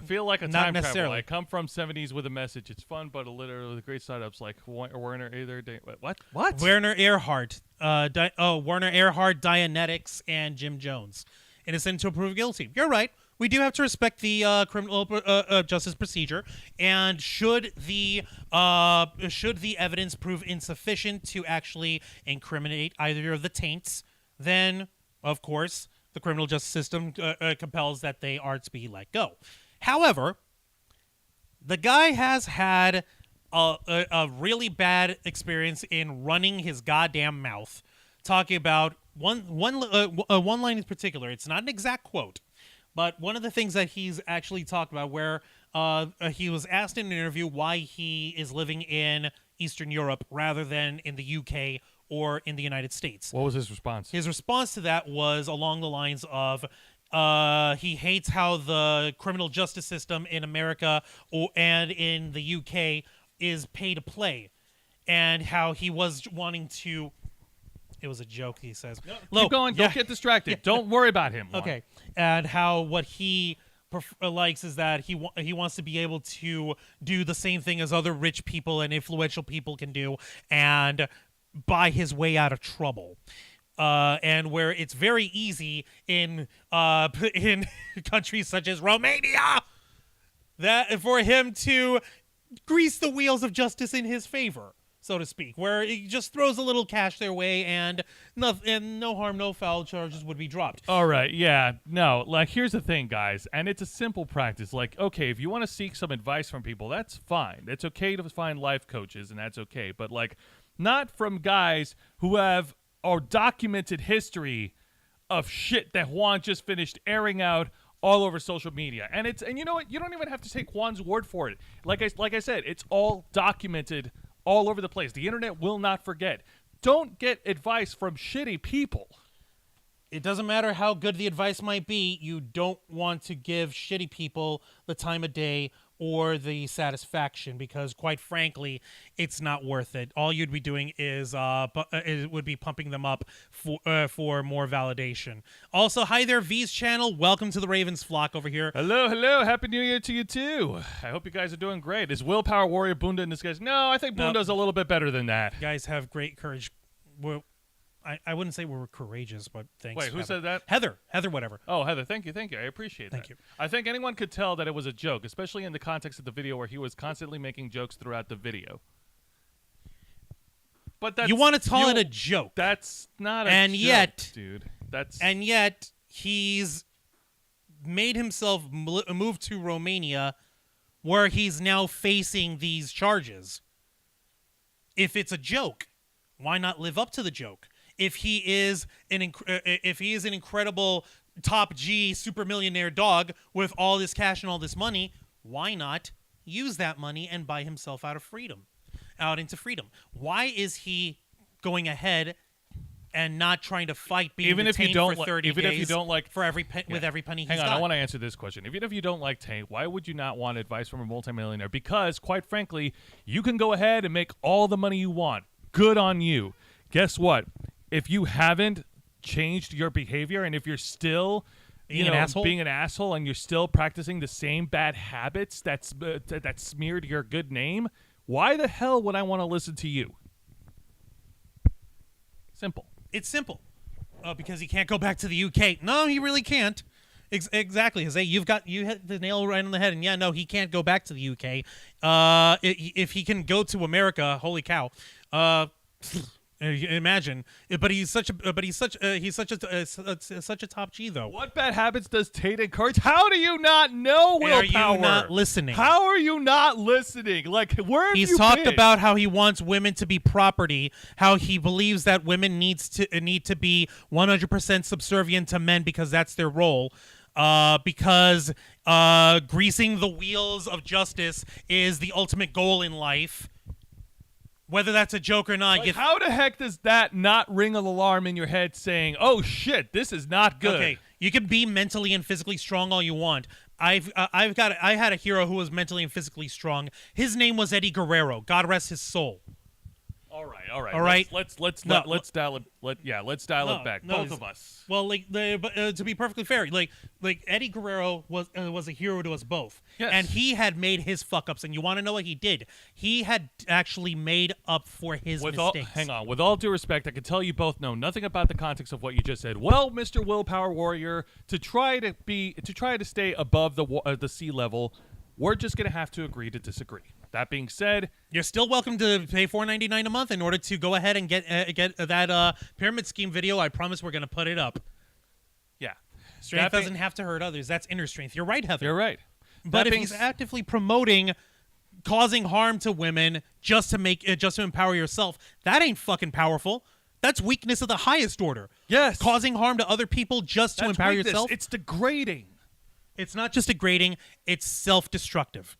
S1: feel like a
S2: Not
S1: time traveler.
S2: necessarily.
S1: I come from 70s with a message. It's fun, but literally great startups like Werner either. What?
S2: Werner Earhart. Werner Earhart, Dianetics, and Jim Jones. Innocent until proved guilty. You're right. We do have to respect the criminal justice procedure, and should the evidence prove insufficient to actually incriminate either of the taints, then of course the criminal justice system compels that they are to be let go. However, the guy has had a really bad experience in running his goddamn mouth, talking about one line in particular. It's not an exact quote. But one of the things that he's actually talked about, where he was asked in an interview why he is living in Eastern Europe rather than in the UK or in the United States.
S1: What was his response?
S2: His response to that was along the lines of he hates how the criminal justice system in America and in the UK is pay to play, and how he was wanting to... It was a joke, he says.
S1: No, keep going. Don't get distracted. Yeah. Don't worry about him.
S2: Okay. And how what he likes is that he wants to be able to do the same thing as other rich people and influential people can do, and buy his way out of trouble. And where it's very easy in countries such as Romania that for him to grease the wheels of justice in his favor, so to speak, where he just throws a little cash their way and no harm, no foul charges would be dropped.
S1: All right, yeah. No, like, here's the thing, guys, and it's a simple practice. Like, okay, if you want to seek some advice from people, that's fine. It's okay to find life coaches, and that's okay. But, like, not from guys who have a documented history of shit that Juan just finished airing out all over social media. And you know what? You don't even have to take Juan's word for it. Like I said, it's all documented all over the place. The internet will not forget. Don't get advice from shitty people.
S2: It doesn't matter how good the advice might be. You don't want to give shitty people the time of day or the satisfaction, because quite frankly, it's not worth it. All you'd be doing is it would be pumping them up for more validation. Also, hi there, V's channel. Welcome to the Ravens flock over here.
S1: Hello. Happy New Year to you too. I hope you guys are doing great. Is Willpower Warrior Bunda in this guy's? No, I think Bunda's a little bit better than that.
S2: You guys have great courage. I wouldn't say we're courageous, but thanks.
S1: Wait, who said that?
S2: Heather, whatever.
S1: Oh, Heather, thank you. I appreciate that.
S2: Thank you.
S1: I think anyone could tell that it was a joke, especially in the context of the video where he was constantly making jokes throughout the video. But that's,
S2: you want to call it a joke?
S1: That's not a joke, dude. And
S2: yet he's made himself move to Romania, where he's now facing these charges. If it's a joke, why not live up to the joke? If he is an incredible top G super millionaire dog with all this cash and all this money, why not use that money and buy himself out into freedom? Why is he going ahead and not trying to fight being detained for 30 days
S1: if you don't like
S2: for with every penny he's
S1: Hang on,
S2: got?
S1: I want to answer this question. Even if you don't like Tate, why would you not want advice from a multimillionaire? Because, quite frankly, you can go ahead and make all the money you want. Good on you. Guess what? If you haven't changed your behavior, and if you're still being an asshole, and you're still practicing the same bad habits that smeared your good name, why the hell would I want to listen to you? Simple.
S2: It's simple. Because he can't go back to the UK. No, he really can't. Exactly, Jose. You hit the nail right on the head. And yeah, no, he can't go back to the UK. If he can go to America, holy cow. Imagine, but he's such a top G though.
S1: What bad habits does Tate encourage? How do you not know willpower?
S2: Are you not listening?
S1: How are you not listening? Like, where have
S2: He's talked about how he wants women to be property, how he believes that women need to be 100% subservient to men because that's their role. Because greasing the wheels of justice is the ultimate goal in life. Whether that's a joke or not.
S1: Like, how the heck does that not ring an alarm in your head saying, oh, shit, this is not good?
S2: Okay, you can be mentally and physically strong all you want. I had a hero who was mentally and physically strong. His name was Eddie Guerrero. God rest his soul.
S1: All right. Let's dial it back. Both of us.
S2: Well, to be perfectly fair, like Eddie Guerrero was a hero to us both.
S1: Yes.
S2: And he had made his fuck ups, and you want to know what he did? He had actually made up for his mistakes.
S1: Hang on. With all due respect, I can tell you both know nothing about the context of what you just said. Well, Mr. Willpower Warrior, to try to stay above the sea level, we're just gonna have to agree to disagree. That being said,
S2: you're still welcome to pay $4.99 a month in order to go ahead and get that pyramid scheme video. I promise we're going to put it up.
S1: Yeah.
S2: Strength doesn't have to hurt others. That's inner strength. You're right, Heather.
S1: You're right.
S2: But if he's actively promoting causing harm to women just to empower yourself, that ain't fucking powerful. That's weakness of the highest order.
S1: Yes.
S2: Causing harm to other people just to empower yourself.
S1: It's degrading.
S2: It's not just degrading. It's self-destructive.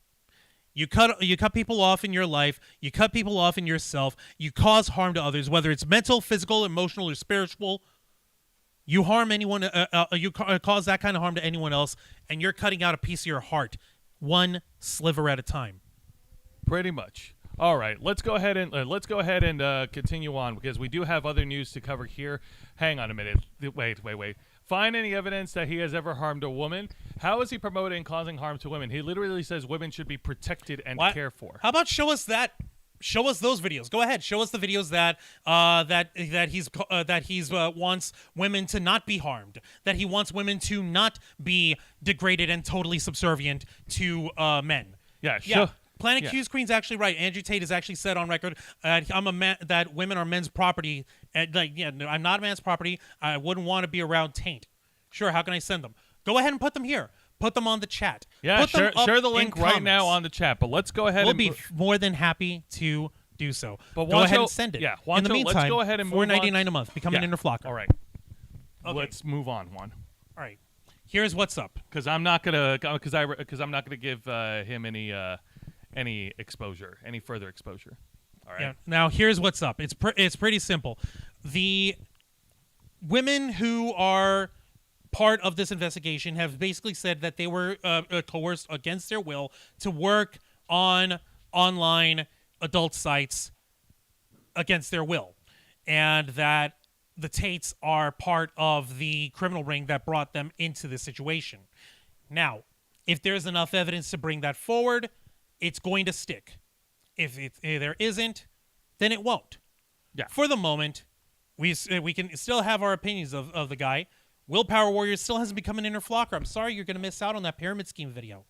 S2: You cut people off in your life. You cut people off in yourself. You cause harm to others, whether it's mental, physical, emotional, or spiritual. You harm anyone. You cause that kind of harm to anyone else, and you're cutting out a piece of your heart, one sliver at a time.
S1: Pretty much. All right, let's go ahead and continue on because we do have other news to cover here. Hang on a minute. Wait. Find any evidence that he has ever harmed a woman? How is he promoting causing harm to women? He literally says women should be protected and cared for.
S2: How about show us that? Show us those videos. Go ahead. Show us the videos that he's wants women to not be harmed. That he wants women to not be degraded and totally subservient to men.
S1: Yeah. Sure.
S2: Planet Q Screen's actually right. Andrew Tate has actually said on record, "I'm a man that women are men's property." I'm not a man's property. I wouldn't want to be around Tate. Sure, how can I send them? Go ahead and put them here. Put them on the chat.
S1: Yeah, share the link right now on the chat. But let's go ahead.
S2: We'll be more than happy to do so.
S1: But
S2: go ahead and send it.
S1: Yeah,
S2: in the meantime,
S1: let's go ahead and
S2: $4.99 a month. Become an inner flocker.
S1: All right. Okay. Let's move on, Juan.
S2: All right. Here's what's up.
S1: Because I'm not gonna give him any exposure, any further exposure. All right.
S2: Yeah. Now here's what's up. It's pretty simple. The women who are part of this investigation have basically said that they were coerced against their will to work on online adult sites against their will, and that the Tates are part of the criminal ring that brought them into this situation. Now, if there's enough evidence to bring that forward, it's going to stick. If there isn't, then it won't.
S1: Yeah.
S2: For the moment, we can still have our opinions of the guy. Willpower Warrior still hasn't become an inner flocker. I'm sorry you're going to miss out on that pyramid scheme video.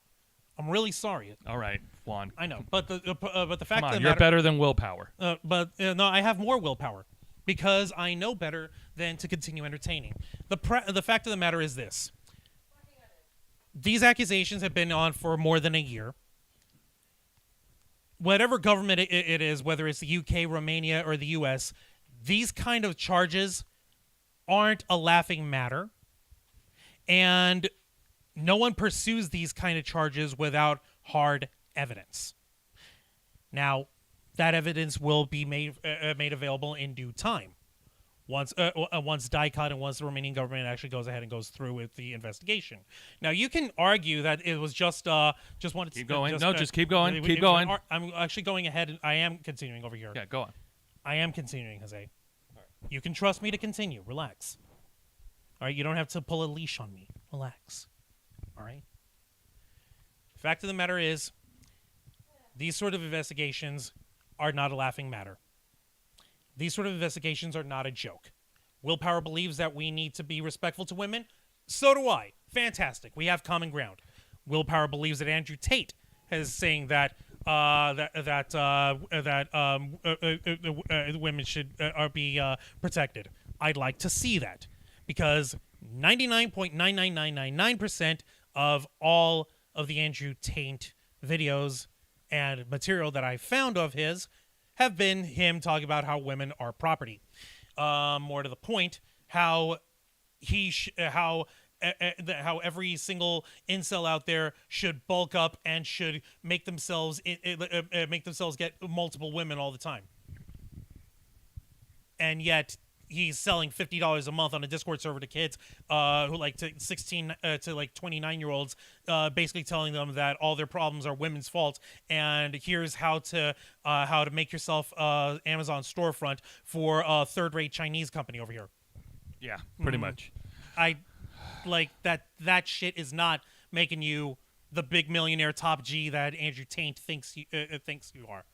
S2: I'm really sorry.
S1: All right, Juan.
S2: I know, but the fact
S1: Come on,
S2: that
S1: you're better than willpower.
S2: No, I have more willpower because I know better than to continue entertaining. The fact of the matter is this: these accusations have been on for more than a year. whatever government it is, whether it's the UK, Romania, or the US, these kind of charges aren't a laughing matter. And no one pursues these kind of charges without hard evidence. Now, that evidence will be made available in due time. Once DICOT and once the Romanian government actually goes ahead and goes through with the investigation. Now, you can argue that it was just wanted to
S1: keep going. Just keep going. Keep going.
S2: I'm actually going ahead, and I am continuing over here.
S1: Yeah, go on.
S2: I am continuing, Jose. You can trust me to continue. Relax. All right, you don't have to pull a leash on me. Relax. All right? Fact of the matter is, these sort of investigations are not a laughing matter. These sort of investigations are not a joke. Willpower believes that we need to be respectful to women. So do I. Fantastic. We have common ground. Willpower believes that Andrew Tate is saying that women should be protected. I'd like to see that, because 99.99999% of all of the Andrew Tate videos and material that I found of his have been him talking about how women are property. More to the point, how how every single incel out there should bulk up and should make themselves get multiple women all the time. And yet he's selling $50 a month on a Discord server to kids who like to 16 to like 29-year-olds, basically telling them that all their problems are women's fault, and here's how to make yourself Amazon storefront for a third-rate Chinese company over here.
S1: Yeah, pretty much.
S2: I like that shit is not making you the big millionaire top G that Andrew Tate thinks you are.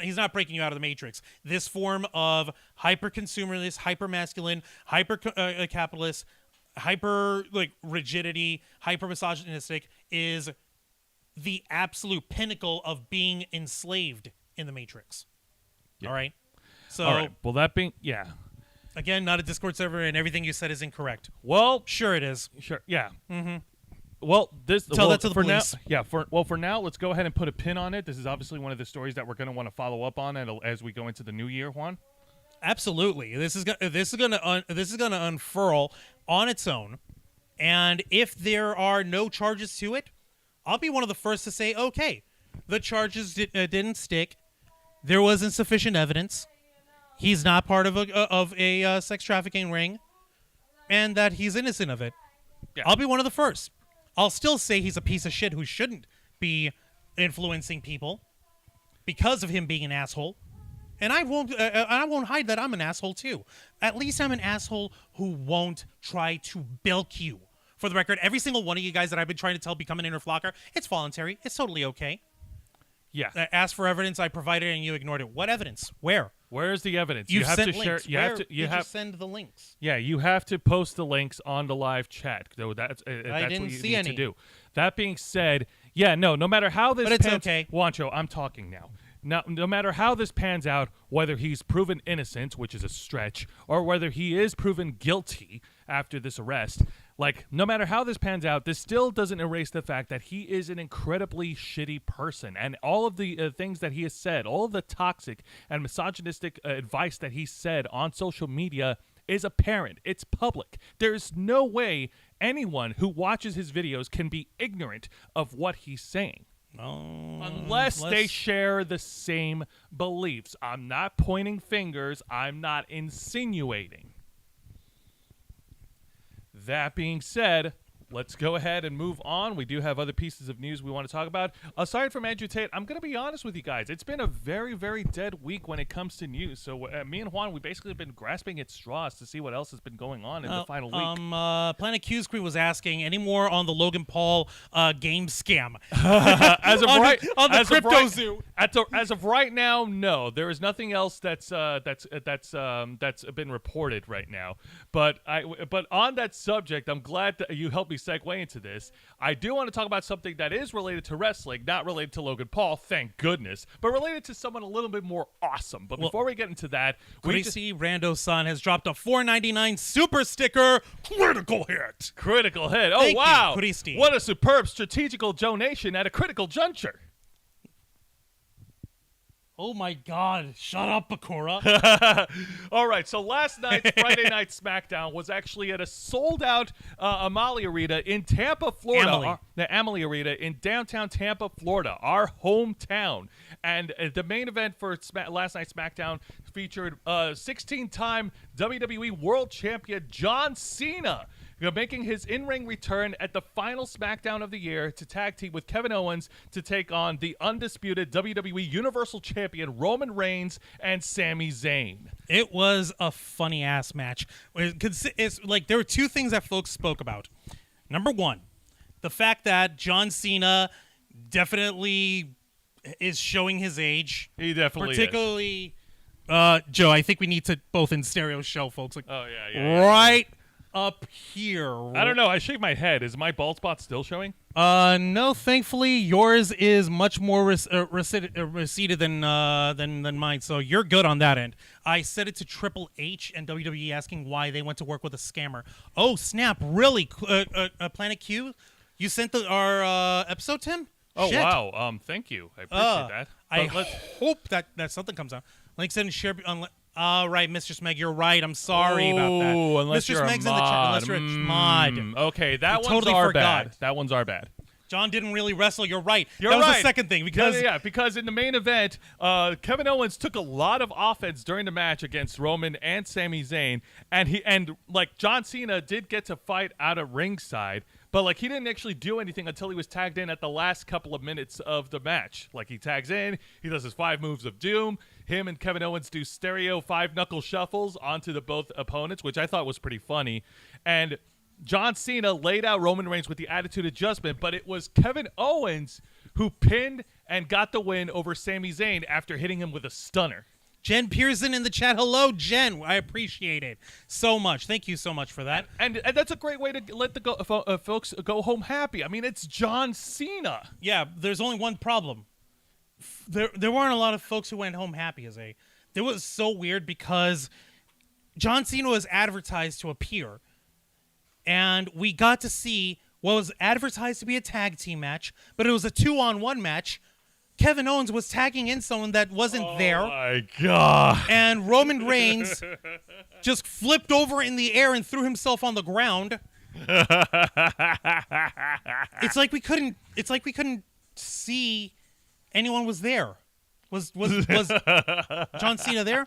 S2: He's not breaking you out of the matrix. This form of hyper-consumerist, hyper-masculine, hyper-capitalist, rigidity, hyper-misogynistic is the absolute pinnacle of being enslaved in the matrix. Yeah. All right? So,
S1: all right. Well, that being... Yeah.
S2: Again, not a Discord server, and everything you said is incorrect.
S1: Well...
S2: Sure it is.
S1: Sure, yeah.
S2: Mm-hmm.
S1: Well,
S2: Tell that to the police.
S1: For now, let's go ahead and put a pin on it. This is obviously one of the stories that we're going to want to follow up on as we go into the new year, Juan.
S2: Absolutely, this is going to unfurl on its own, and if there are no charges to it, I'll be one of the first to say, okay, the charges didn't stick. There was insufficient evidence. He's not part of a sex trafficking ring, and that he's innocent of it. Yeah. I'll be one of the first. I'll still say he's a piece of shit who shouldn't be influencing people because of him being an asshole. And I won't hide that I'm an asshole too. At least I'm an asshole who won't try to bilk you. For the record, every single one of you guys that I've been trying to tell become an inner flocker, it's voluntary. It's totally okay.
S1: Yeah.
S2: Asked for evidence, I provided, and you ignored it. What evidence? Where?
S1: Where's the evidence?
S2: You have
S1: to
S2: links.
S1: share. You have to
S2: send the links.
S1: Yeah, you have to post the links on the live chat. So that's what you need to do. That being said, no matter how this,
S2: but it's okay.
S1: Wancho, I'm talking now. No matter how this pans out, whether he's proven innocent, which is a stretch, or whether he is proven guilty after this arrest, no matter how this pans out, this still doesn't erase the fact that he is an incredibly shitty person. And all of the things that he has said, all of the toxic and misogynistic advice that he said on social media is apparent. It's public. There's no way anyone who watches his videos can be ignorant of what he's saying. Unless they share the same beliefs. I'm not pointing fingers. I'm not insinuating. That being said, let's go ahead and move on. We do have other pieces of news we want to talk about. Aside from Andrew Tate, I'm going to be honest with you guys. It's been a very, very dead week when it comes to news. So me and Juan, we basically have been grasping at straws to see what else has been going on in the final week.
S2: Planet Q Screen was asking any more on the Logan Paul game scam.
S1: As of
S2: on the Crypto Zoo.
S1: As of right now, no. There is nothing else that's been reported right now. But on that subject, I'm glad that you helped me segue into this. I do want to talk about something that is related to wrestling, not related to Logan Paul, thank goodness, but related to someone a little bit more awesome. But before we get into that,
S2: Gracie Rando-san has dropped a $4.99 super sticker. Critical hit.
S1: Critical hit. Oh,
S2: Thank
S1: wow.
S2: You,
S1: what a superb strategical donation at a critical juncture.
S2: Oh my God! Shut up, Bakura.
S1: All right, so last night's Friday Night SmackDown was actually at a sold-out Amalie Arena in Tampa, Florida. The Amalie Arena in downtown Tampa, Florida, our hometown. And the main event for last night's SmackDown featured 16-time WWE World Champion John Cena, making his in-ring return at the final SmackDown of the year to tag team with Kevin Owens to take on the undisputed WWE Universal Champion Roman Reigns and Sami Zayn.
S2: It was a funny-ass match. It's like there were two things that folks spoke about. Number one, the fact that John Cena definitely is showing his age.
S1: He definitely
S2: particularly, Joe, I think we need to both in stereo show, folks. Like,
S1: oh, yeah.
S2: Right up here.
S1: I don't know. I shake my head. Is my bald spot still showing?
S2: No. Thankfully, yours is much more receded than mine. So you're good on that end. I said it to Triple H and WWE asking why they went to work with a scammer. Oh snap! Really? Planet Q, you sent our episode, Tim?
S1: Oh
S2: Shit.
S1: wow. Thank you. I appreciate that.
S2: I hope that something comes out. Links in share. All right, Mr. Smeg, you're right. I'm sorry about that.
S1: Unless
S2: Mr.
S1: you're
S2: Smeg's
S1: a mod.
S2: in the chat. Unless you're a mod.
S1: Okay, that one's
S2: totally
S1: our
S2: forgot.
S1: bad. That one's our bad.
S2: John didn't really wrestle. You're right.
S1: You're
S2: that was
S1: right.
S2: the second thing because
S1: because in the main event, Kevin Owens took a lot of offense during the match against Roman and Sami Zayn, and John Cena did get to fight out of ringside, but he didn't actually do anything until he was tagged in at the last couple of minutes of the match. He tags in, he does his 5 moves of doom. Him and Kevin Owens do stereo 5-knuckle shuffles onto the both opponents, which I thought was pretty funny. And John Cena laid out Roman Reigns with the attitude adjustment, but it was Kevin Owens who pinned and got the win over Sami Zayn after hitting him with a stunner.
S2: Jen Pearson in the chat. Hello, Jen. I appreciate it so much. Thank you so much for that.
S1: And that's a great way to let the folks go home happy. I mean, it's John Cena.
S2: Yeah, there's only one problem. There weren't a lot of folks who went home happy. It was so weird because John Cena was advertised to appear, and we got to see what was advertised to be a tag team match, but it was a 2-on-1 match. Kevin Owens was tagging in someone that wasn't there. Oh
S1: my God.
S2: And Roman Reigns just flipped over in the air and threw himself on the ground. It's like we couldn't see anyone was there. Was John Cena there?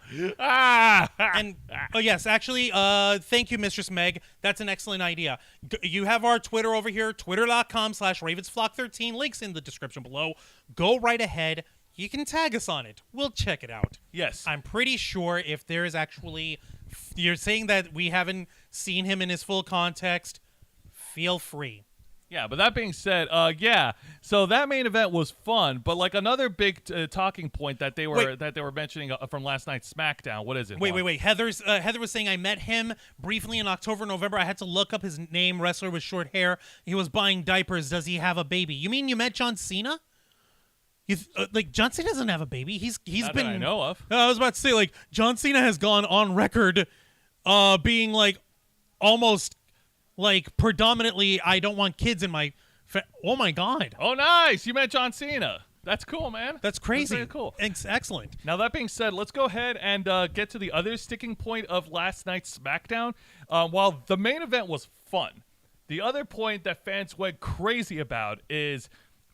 S2: And yes, actually, thank you, Mistress Meg. That's an excellent idea. You have our Twitter over here, twitter.com/RavensFlock13. Links in the description below. Go right ahead. You can tag us on it. We'll check it out.
S1: Yes.
S2: I'm pretty sure if there is actually, you're saying that we haven't seen him in his full context, feel free.
S1: Yeah, but that being said, so that main event was fun, but another big talking point that they were mentioning from last night's SmackDown. What is it?
S2: Wait. Heather was saying I met him briefly in October, November. I had to look up his name. Wrestler with short hair. He was buying diapers. Does he have a baby? You mean you met John Cena? John Cena doesn't have a baby. He's
S1: Not
S2: been.
S1: that I know of.
S2: I was about to say John Cena has gone on record, being almost. Predominantly, I don't want kids in my. Oh my God!
S1: Oh, nice! You met John Cena. That's cool, man.
S2: That's crazy.
S1: That's very cool.
S2: Excellent.
S1: Now that being said, let's go ahead and get to the other sticking point of last night's SmackDown. While the main event was fun, the other point that fans went crazy about is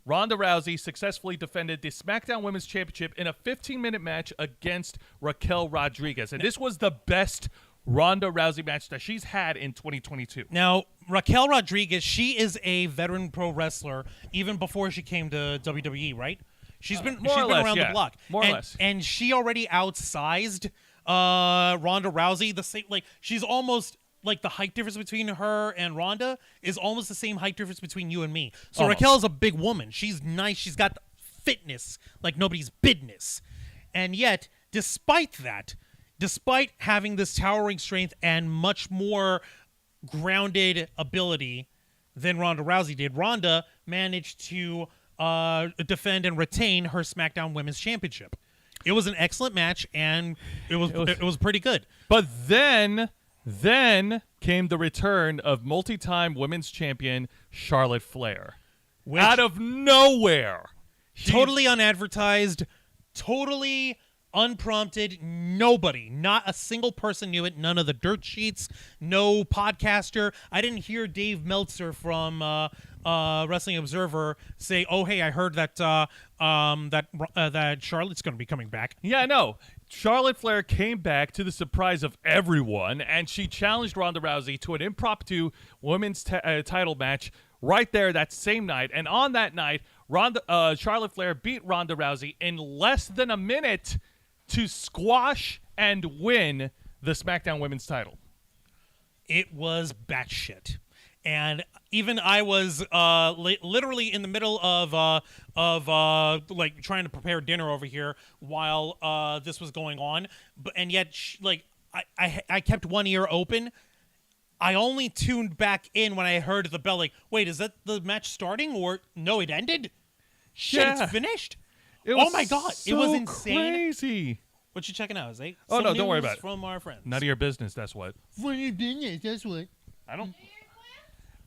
S1: Ronda Rousey successfully defended the SmackDown Women's Championship in a 15-minute match against Raquel Rodriguez, and this was the best Ronda Rousey match that she's had in 2022.
S2: Now, Raquel Rodriguez, she is a veteran pro wrestler even before she came to WWE, right? She's been around the block.
S1: More or less.
S2: And she already outsized Ronda Rousey. The same, she's almost the height difference between her and Ronda is almost the same height difference between you and me. So
S1: almost.
S2: Raquel is a big woman. She's nice. She's got fitness like nobody's business. And yet, despite having this towering strength and much more grounded ability than Ronda Rousey did, Ronda managed to defend and retain her SmackDown Women's Championship. It was an excellent match, and it was pretty good.
S1: But then came the return of multi-time women's champion Charlotte Flair. Out of nowhere.
S2: Totally unadvertised, totally unprompted. Nobody, not a single person knew it. None of the dirt sheets, no podcaster. I didn't hear Dave Meltzer from Wrestling Observer say, "Oh, hey, I heard that that Charlotte's going to be coming back."
S1: Yeah, no. Charlotte Flair came back to the surprise of everyone, and she challenged Ronda Rousey to an impromptu women's title match right there that same night. And on that night, Charlotte Flair beat Ronda Rousey in less than a minute to squash and win the SmackDown Women's title.
S2: It was batshit. And even I was literally in the middle of like trying to prepare dinner over here while this was going on, and yet I kept one ear open. I only tuned back in when I heard the bell. Like, wait, is that the match starting or no? It ended. Shit,
S1: Yeah.
S2: It's finished.
S1: Oh
S2: my god,
S1: so
S2: it was insane.
S1: Crazy.
S2: What you checking out? Zay?
S1: Oh,
S2: Some
S1: no, don't worry
S2: news
S1: about it.
S2: From our friends.
S1: None of your business, that's what.
S2: None of your business. That's what.
S1: I don't.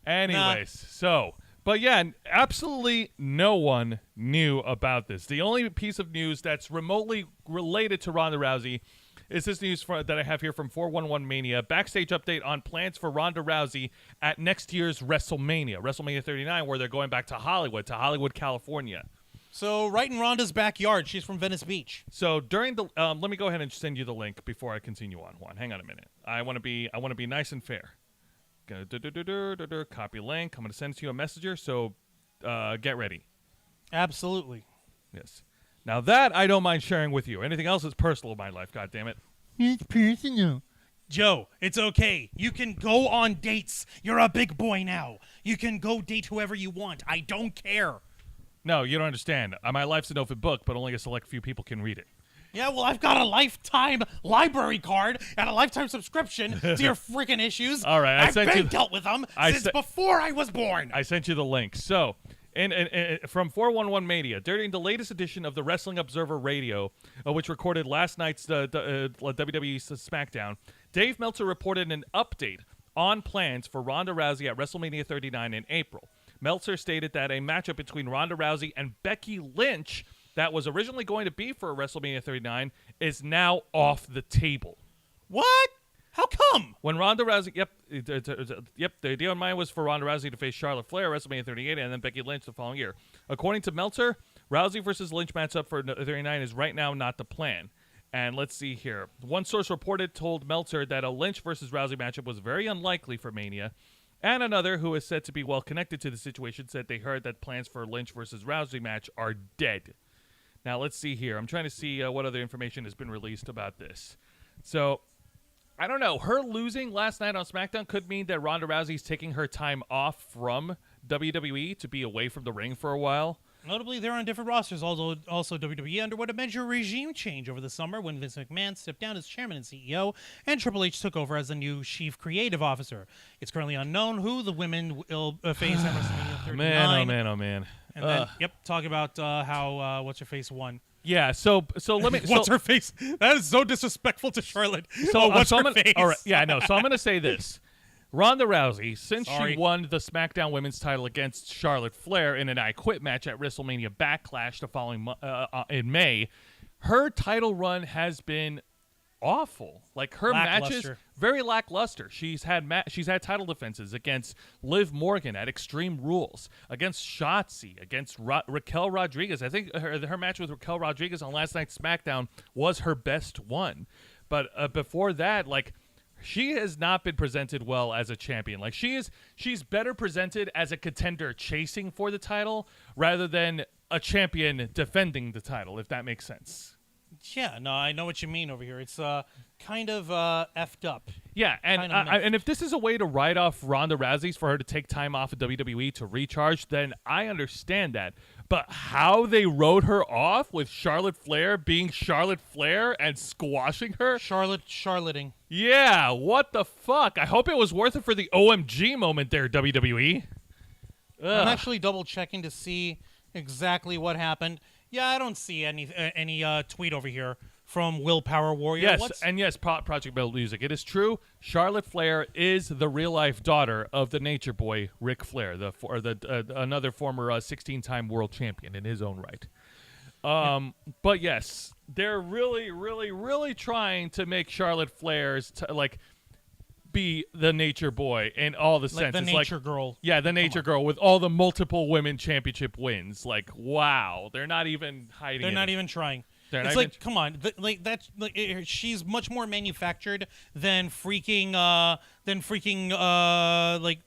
S1: Anyways, so, but yeah, absolutely no one knew about this. The only piece of news that's remotely related to Ronda Rousey is this news that I have here from 411 Mania. Backstage update on plans for Ronda Rousey at next year's WrestleMania 39, where they're going back to Hollywood, California.
S2: So right in Ronda's backyard. She's from Venice Beach.
S1: So during the, let me go ahead and send you the link before I continue on. Juan, hang on a minute. I want to be nice and fair. Copy link. I'm going to send it to you a messenger, so get ready.
S2: Absolutely.
S1: Yes. Now that I don't mind sharing with you. Anything else is personal in my life, God damn it.
S2: It's personal. Joe, it's okay. You can go on dates. You're a big boy now. You can go date whoever you want. I don't care.
S1: No, you don't understand. My life's an open book, but only a select few people can read it.
S2: Yeah, well, I've got a lifetime library card and a lifetime subscription to your freaking issues.
S1: All right,
S2: I've dealt with them since before I was born.
S1: I sent you the link. So, from 411 Mania, during the latest edition of the Wrestling Observer Radio, which recorded last night's WWE SmackDown, Dave Meltzer reported an update on plans for Ronda Rousey at WrestleMania 39 in April. Meltzer stated that a matchup between Ronda Rousey and Becky Lynch that was originally going to be for WrestleMania 39 is now off the table.
S2: What? How come?
S1: When Ronda Rousey, the idea in mind was for Ronda Rousey to face Charlotte Flair at WrestleMania 38 and then Becky Lynch the following year. According to Meltzer, Rousey versus Lynch matchup for 39 is right now not the plan. And let's see here. One source told Meltzer that a Lynch versus Rousey matchup was very unlikely for Mania. And another, who is said to be well connected to the situation, said they heard that plans for a Lynch versus Rousey match are dead. Now, let's see here. I'm trying to see what other information has been released about this. So, I don't know. Her losing last night on SmackDown could mean that Ronda Rousey's taking her time off from WWE to be away from the ring for a while.
S2: Notably, they're on different rosters. Also, WWE underwent a major regime change over the summer when Vince McMahon stepped down as chairman and CEO, and Triple H took over as the new chief creative officer. It's currently unknown who the women will face at WrestleMania 39.
S1: Man, oh man.
S2: And then, talk about how What's Her Face won.
S1: Yeah, so let me.
S2: What's her face? That is so disrespectful to Charlotte.
S1: So
S2: what's her face?
S1: All right, yeah, no. So I'm gonna say this: Ronda Rousey, since
S2: Sorry.
S1: she won the SmackDown Women's title against Charlotte Flair in an I Quit match at WrestleMania Backlash the following in May, her title run has been awful. Like her matches, very lackluster. She's had title defenses against Liv Morgan at Extreme Rules, against Shotzi, against Raquel Rodriguez. I think her match with Raquel Rodriguez on last night's SmackDown was her best one. But before that, like, she has not been presented well as a champion. Like, she's better presented as a contender chasing for the title rather than a champion defending the title, if that makes sense.
S2: Yeah, no, I know what you mean over here. It's kind of effed up.
S1: Yeah, and if this is a way to write off Ronda Rousey's for her to take time off of WWE to recharge, then I understand that. But how they wrote her off with Charlotte Flair being Charlotte Flair and squashing her?
S2: Charlotting.
S1: Yeah, what the fuck? I hope it was worth it for the OMG moment there, WWE. Ugh.
S2: I'm actually double-checking to see exactly what happened. Yeah, I don't see any tweet over here from Willpower Warrior.
S1: Yes, Project Metal Music. It is true. Charlotte Flair is the real-life daughter of the Nature Boy, Ric Flair, another former 16-time world champion in his own right. But yes, they're really, really, really trying to make Charlotte Flair's be the nature boy in all the
S2: Like
S1: senses.
S2: the nature girl.
S1: Yeah, the nature girl with all the multiple women championship wins. Like, wow, they're not even hiding.
S2: They're not even trying.
S1: They're
S2: It's
S1: not
S2: like, come on, she's much more manufactured than freaking like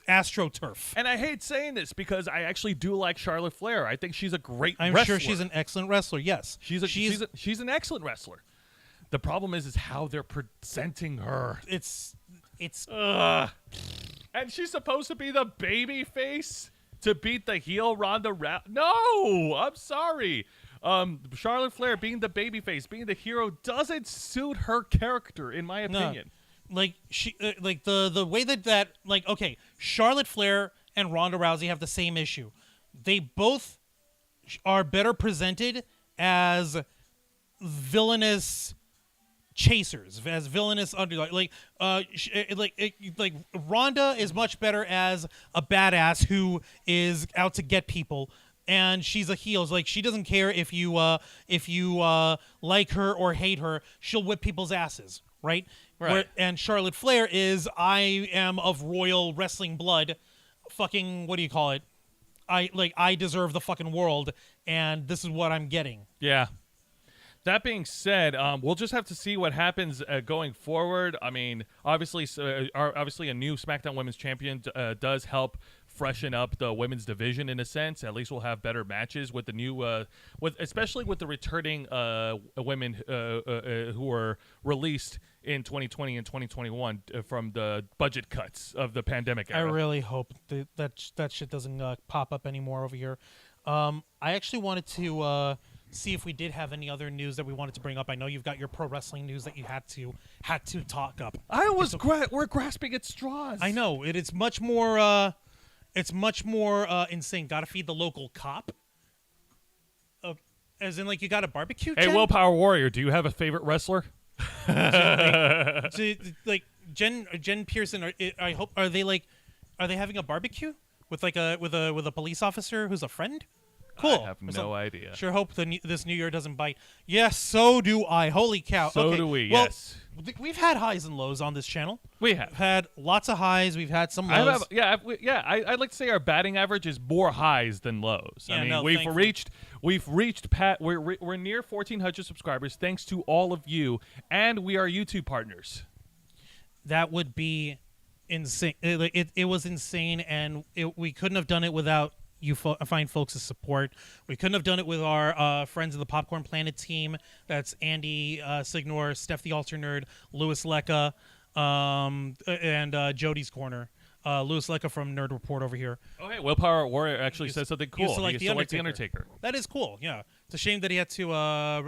S2: AstroTurf.
S1: And I hate saying this because I actually do like Charlotte Flair. I think she's a great
S2: I'm
S1: wrestler.
S2: sure she's an excellent wrestler. Yes,
S1: she's an excellent wrestler. The problem is how they're presenting her.
S2: It's
S1: and she's supposed to be the baby face to beat the heel Ronda Rousey. No, I'm sorry. Charlotte Flair being the baby face, being the hero doesn't suit her character, in my opinion.
S2: Like she, like the way that like okay, Charlotte Flair and Ronda Rousey have the same issue. They both are better presented as villainous chasers, as villainous underdog. Like Ronda is much better as a badass who is out to get people. And she's a heel. It's like she doesn't care if you like her or hate her. She'll whip people's asses, right?
S1: Right.
S2: And Charlotte Flair is, I am of royal wrestling blood. Fucking, what do you call it? I deserve the fucking world, and this is what I'm getting.
S1: Yeah. That being said, we'll just have to see what happens going forward. I mean, obviously a new SmackDown Women's Champion does help freshen up the women's division in a sense. At least we'll have better matches with the new, especially with the returning women who were released in 2020 and 2021 from the budget cuts of the pandemic era.
S2: I really hope that shit doesn't pop up anymore over here. I actually wanted to see if we did have any other news that we wanted to bring up. I know you've got your pro wrestling news that you had to talk up.
S1: We're grasping at straws.
S2: I know it's much more. It's much more insane. Got to feed the local cop. As in, like, you got a barbecue.
S1: Hey,
S2: Jen?
S1: Willpower Warrior, do you have a favorite wrestler?
S2: Like Jen Pearson. I hope are they having a barbecue with a police officer who's a friend? Cool.
S1: I have no idea.
S2: Sure hope this new year doesn't bite. Yes, so do I. Holy cow.
S1: So
S2: okay.
S1: do we,
S2: well,
S1: yes.
S2: We've had highs and lows on this channel.
S1: We have.
S2: We've had lots of highs. We've had some lows.
S1: I'd like to say our batting average is more highs than lows.
S2: Yeah,
S1: I mean,
S2: no,
S1: we're near 1,400 subscribers thanks to all of you, and we are YouTube partners.
S2: That would be insane. It was insane, and we couldn't have done it without you fine folks' support. We couldn't have done it with our friends of the Popcorn Planet team. That's Andy Signor, Steph the Alter Nerd, Louis Lecca, and Jody's Corner. Louis Lecca from Nerd Report over here.
S1: Oh, hey, Willpower Warrior actually said something cool.
S2: He used to like
S1: the Undertaker.
S2: That is cool, yeah. It's a shame that he had to,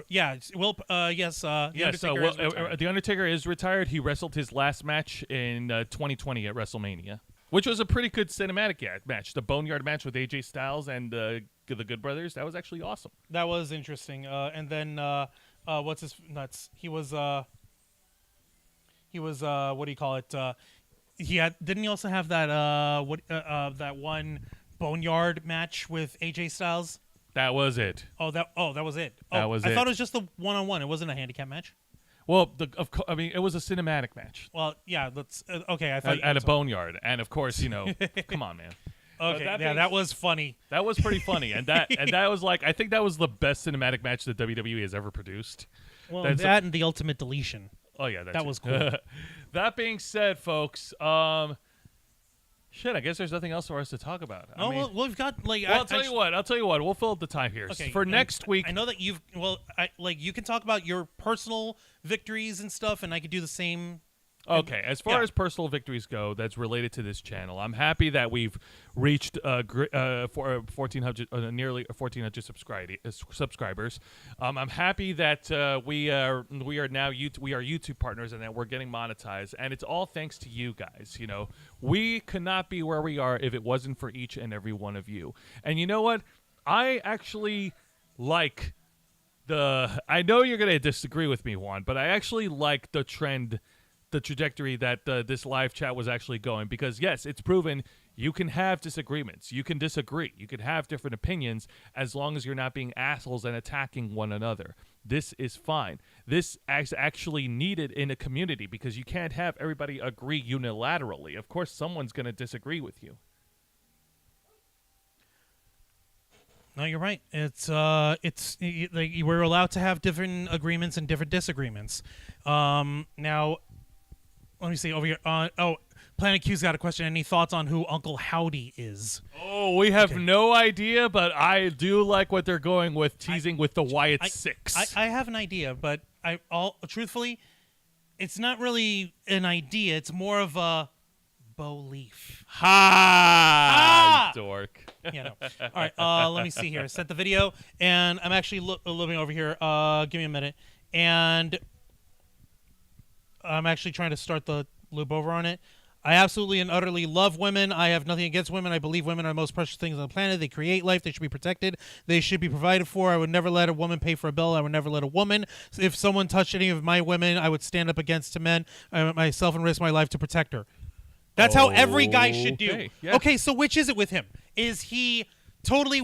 S2: yes, The Undertaker is retired.
S1: The Undertaker is retired. He wrestled his last match in 2020 at WrestleMania, which was a pretty good cinematic match. The Boneyard match with AJ Styles and the Good Brothers. That was actually awesome.
S2: That was interesting. And then, what's his nuts? He was what do you call it? Didn't he also have that that one Boneyard match with AJ Styles?
S1: That was it.
S2: Oh, that was it.
S1: That was
S2: I
S1: it.
S2: thought it was just the one-on-one. It wasn't a handicap match.
S1: Well, it was a cinematic match.
S2: Well, yeah. Let's okay. I thought
S1: at a Boneyard, and of course, come on, man.
S2: Okay, that was funny.
S1: That was pretty funny, and that was like, I think that was the best cinematic match that WWE has ever produced.
S2: Well, that and the Ultimate Deletion.
S1: Oh yeah,
S2: that was cool.
S1: That being said, folks, shit, I guess there's nothing else for us to talk about.
S2: We've got like.
S1: Well, I'll tell you what. We'll fill up the time here.
S2: Okay,
S1: for next week.
S2: I know that you can talk about your personal victories and stuff, and I could do the same.
S1: Okay, as far as personal victories go, that's related to this channel. I'm happy that we've reached nearly 1,400 subscribers. I'm happy that we are now YouTube partners and that we're getting monetized, and it's all thanks to you guys. You know, we could not be where we are if it wasn't for each and every one of you. And you know what? I actually like I know you're gonna disagree with me, Juan, but I actually like the trajectory that this live chat was actually going, because yes, it's proven You can have disagreements. You can disagree. You can have different opinions as long as you're not being assholes and attacking one another. This is fine. This is actually needed in a community because you can't have everybody agree unilaterally. Of course, someone's going to disagree with you.
S2: No, you're right. We're allowed to have different agreements and different disagreements. Now, let me see over here. Planet Q's got a question. Any thoughts on who Uncle Howdy is?
S1: Oh, we have no idea, but I do like what they're going with, teasing with the why it's 6.
S2: I have an idea, but truthfully, it's not really an idea. It's more of a belief.
S1: Ha! Dork.
S2: Yeah, no. All right, let me see here. I sent the video, and I'm actually living over here. Give me a minute. And I'm actually trying to start the loop over on it. I absolutely and utterly love women. I have nothing against women. I believe women are the most precious things on the planet. They create life. They should be protected. They should be provided for. I would never let a woman pay for a bill. I would never let a woman. If someone touched any of my women, I would stand up against the men myself and risk my life to protect her. That's how every guy should do.
S1: Yeah.
S2: Okay, so which is it with him? Is he totally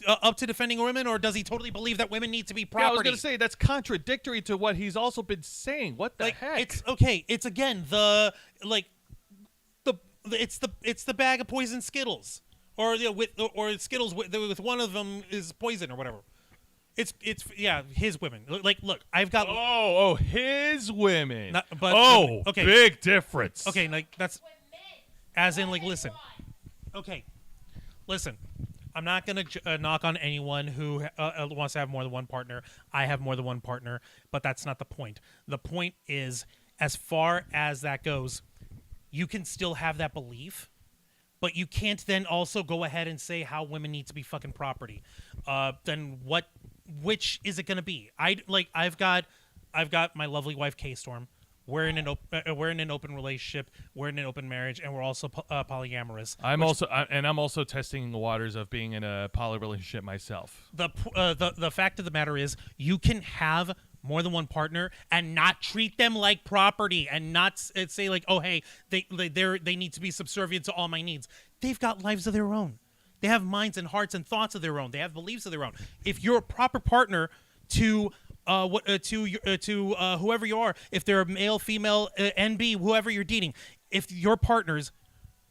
S2: up to defending women, or does he totally believe that women need to be property?
S1: Yeah, I was going to say, that's contradictory to what he's also been saying. What the heck?
S2: It's okay. It's again it's the bag of poison Skittles, or or Skittles with one of them is poison or whatever. It's his women. Look, I've got
S1: his women.
S2: Okay,
S1: big difference.
S2: Okay, that's as in listen. Okay, listen. I'm not gonna knock on anyone who wants to have more than one partner. I have more than one partner, but that's not the point. The point is, as far as that goes, you can still have that belief, but you can't then also go ahead and say how women need to be fucking property. Then which is it going to be? I've got my lovely wife K-Storm. We're in an open relationship. We're in an open marriage, and we're also polyamorous.
S1: I'm also testing the waters of being in a poly relationship myself.
S2: The fact of the matter is, you can have more than one partner and not treat them like property, and not say oh hey, they need to be subservient to all my needs. They've got lives of their own. They have minds and hearts and thoughts of their own. They have beliefs of their own. If you're a proper partner to whoever you are, if they're a male, female, NB, whoever you're dating, if your partners,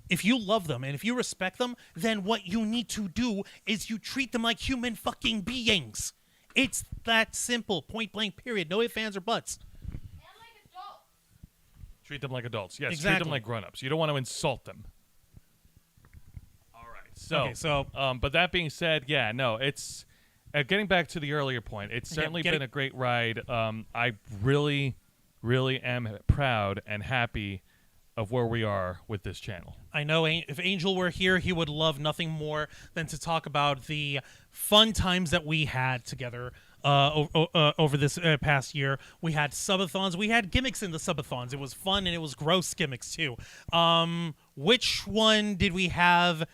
S2: if you love them and if you respect them, then what you need to do is you treat them like human fucking beings. It's that simple, point blank, period. No ifs, ands, or buts.
S3: And like adults.
S1: Treat them like adults. Yes,
S2: exactly.
S1: Treat them like grown-ups. You don't want to insult them. All right. So, but that being said, yeah, no, it's getting back to the earlier point. It's certainly been a great ride. I really, really am proud and happy of where we are with this channel.
S2: I know if Angel were here, he would love nothing more than to talk about the fun times that we had together over this past year. We had subathons. We had gimmicks in the subathons. It was fun, and it was gross gimmicks, too. Which one did we have?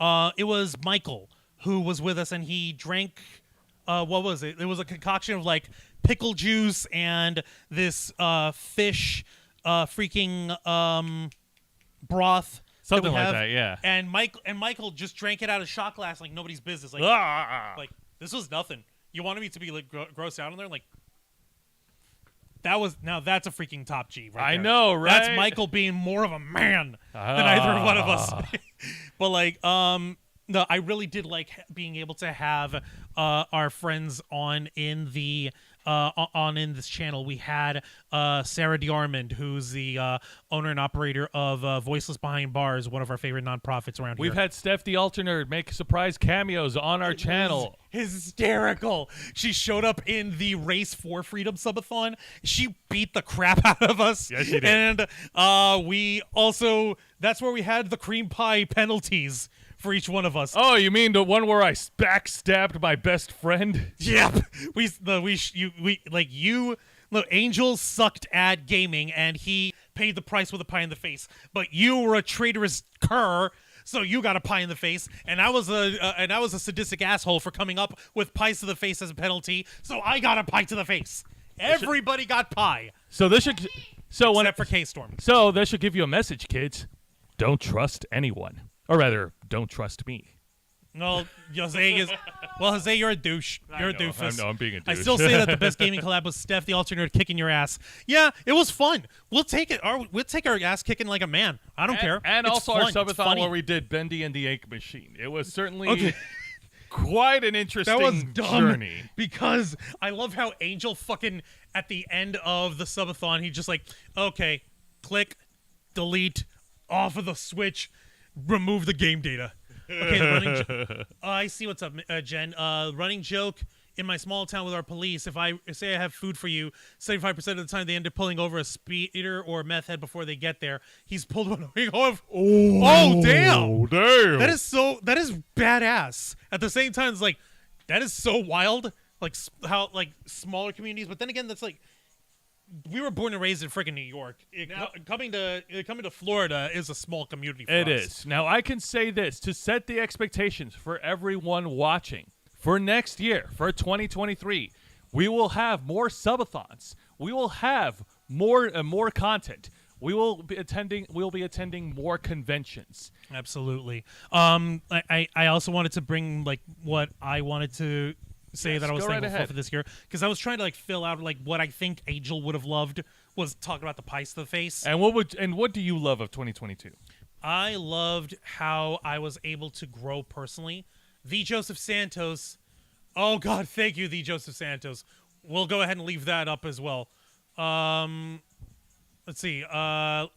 S2: It was Michael, who was with us, and he drank... what was it? It was a concoction of, pickle juice and this fish freaking broth.
S1: Something like that, yeah.
S2: And Michael just drank it out of shot glass like nobody's business. This was nothing. You wanted me to be grossed out on there? That's a freaking top G right there.
S1: I know, right?
S2: That's Michael being more of a man than either one of us. But no, I really did like being able to have our friends on in the in this channel. We had Sarah DiArmond, who's the owner and operator of Voiceless Behind Bars, one of our favorite nonprofits around here.
S1: We've had Steph the Alternate make surprise cameos on our channel.
S2: Hysterical. She showed up in the Race for Freedom subathon. She beat the crap out of us.
S1: Yes, she did.
S2: And we also, that's where we had the cream pie penalties for each one of us.
S1: Oh, you mean the one where I backstabbed my best friend?
S2: Yep. Look, Angel sucked at gaming, and he paid the price with a pie in the face. But you were a traitorous cur, so you got a pie in the face. And I was a sadistic asshole for coming up with pies to the face as a penalty, so I got a pie to the face. Everybody got pie.
S1: So this should,
S2: except for K-Storm.
S1: So that should give you a message, kids. Don't trust anyone. Or rather, don't trust me.
S2: No, Jose, you're a douche. You're a doofus.
S1: I'm being a douche.
S2: I still say that the best gaming collab was Steph the Alternator kicking your ass. Yeah, it was fun. We'll take it. We'll take our ass kicking like a man. I don't care.
S1: And
S2: it's
S1: also
S2: fun.
S1: our
S2: It's
S1: subathon
S2: funny.
S1: where we did Bendy and the Egg Machine. It was certainly
S2: Okay.
S1: quite an interesting
S2: That was dumb
S1: journey.
S2: because I love how Angel fucking at the end of the subathon he just like, okay, click, delete, off of the switch, remove the game data. Okay, the running I see what's up, Jen. Running joke in my small town with our police. If I say I have food for you, 75% of the time they end up pulling over a speeder or a meth head before they get there. He's pulled one over. Oh, damn!
S1: Damn!
S2: That is badass. At the same time, it's like that is so wild. Like how like smaller communities, but then again, that's like we were born and raised in freaking New York. Coming to Florida is a small community. For
S1: It
S2: us.
S1: is. Now, I can say this to set the expectations for everyone watching. For next year, for 2023, we will have more subathons. We will have more content. We'll be attending more conventions.
S2: Absolutely. I also wanted to bring like what I wanted to say
S1: Yes,
S2: that I was
S1: go right
S2: thankful
S1: ahead.
S2: for this year because I was trying to like fill out like what I think Angel would have loved was talking about the pies to the face.
S1: And what do you love of 2022?
S2: I loved how I was able to grow personally. The Joseph Santos. Oh God, thank you, the Joseph Santos. We'll go ahead and leave that up as well. Let's see. Well,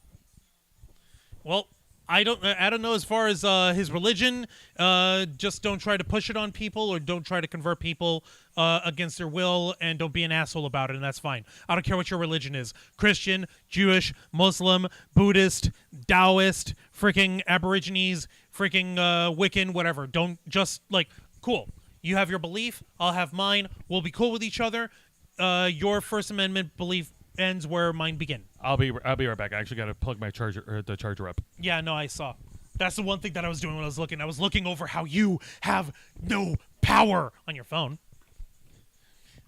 S2: I don't know as far as his religion. Just don't try to push it on people or don't try to convert people against their will, and don't be an asshole about it, and that's fine. I don't care what your religion is. Christian, Jewish, Muslim, Buddhist, Taoist, freaking Aborigines, freaking Wiccan, whatever. Don't just like, cool. You have your belief, I'll have mine. We'll be cool with each other. Your First Amendment belief ends where mine begin.
S1: I'll be right back. I actually got to plug my the charger up.
S2: Yeah, no, I saw. That's the one thing that I was doing when I was looking. I was looking over how you have no power on your phone.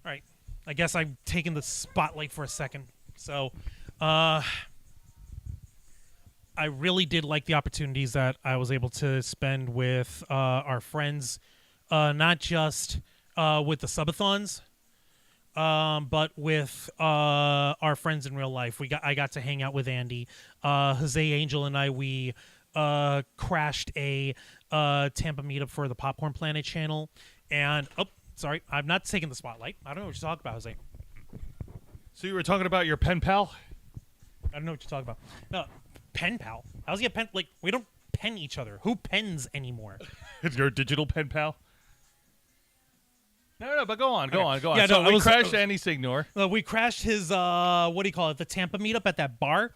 S2: All right. I guess I'm taking the spotlight for a second. So, I really did like the opportunities that I was able to spend with our friends, not just with the subathons, but with our friends in real life. I got to hang out with Andy, Jose, Angel, and we crashed a Tampa meetup for the Popcorn Planet channel. And sorry, I'm not taking the spotlight. I don't know what you're talking about, Jose.
S1: So you were talking about your pen pal?
S2: I don't know what you're talking about. No, pen pal. How's he a pen? Like we don't pen each other. Who pens anymore?
S1: It's your digital pen pal? No, but go on.
S2: Yeah,
S1: so
S2: no,
S1: we crashed Andy Signor.
S2: We crashed his what do you call it? The Tampa meetup at that bar,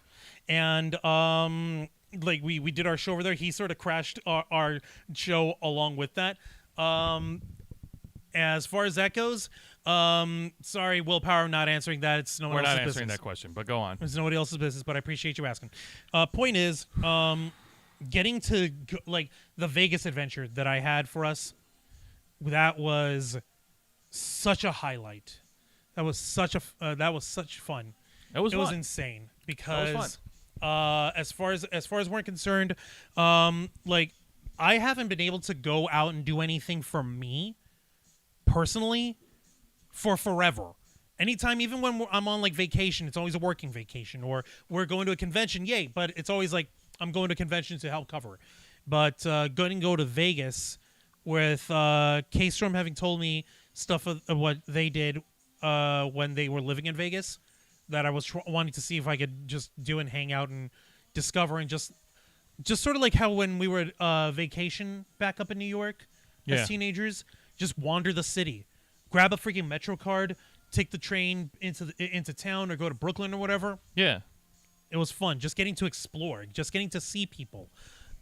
S2: and like we did our show over there. He sort of crashed our show along with that. As far as that goes, sorry, Willpower, I'm not answering that. It's no one
S1: We're
S2: else's
S1: not answering
S2: business.
S1: that question, but go on.
S2: It's nobody else's business, but I appreciate you asking. Point is, getting to like the Vegas adventure that I had for us, that was such a highlight. That was such fun.
S1: It was
S2: insane because
S1: fun.
S2: as far as we're concerned, like I haven't been able to go out and do anything for me personally for forever. Anytime, even when I'm on like vacation, it's always a working vacation, or we're going to a convention, yay, but it's always like I'm going to a convention to help cover. But going to go to Vegas with K-Storm having told me stuff of what they did when they were living in Vegas, that I was wanting to see if I could just do and hang out and discover, and just sort of like how when we were vacation back up in New York as teenagers, just wander the city, grab a freaking Metro card, take the train into town, or go to Brooklyn or whatever.
S1: Yeah.
S2: It was fun, just getting to explore, just getting to see people.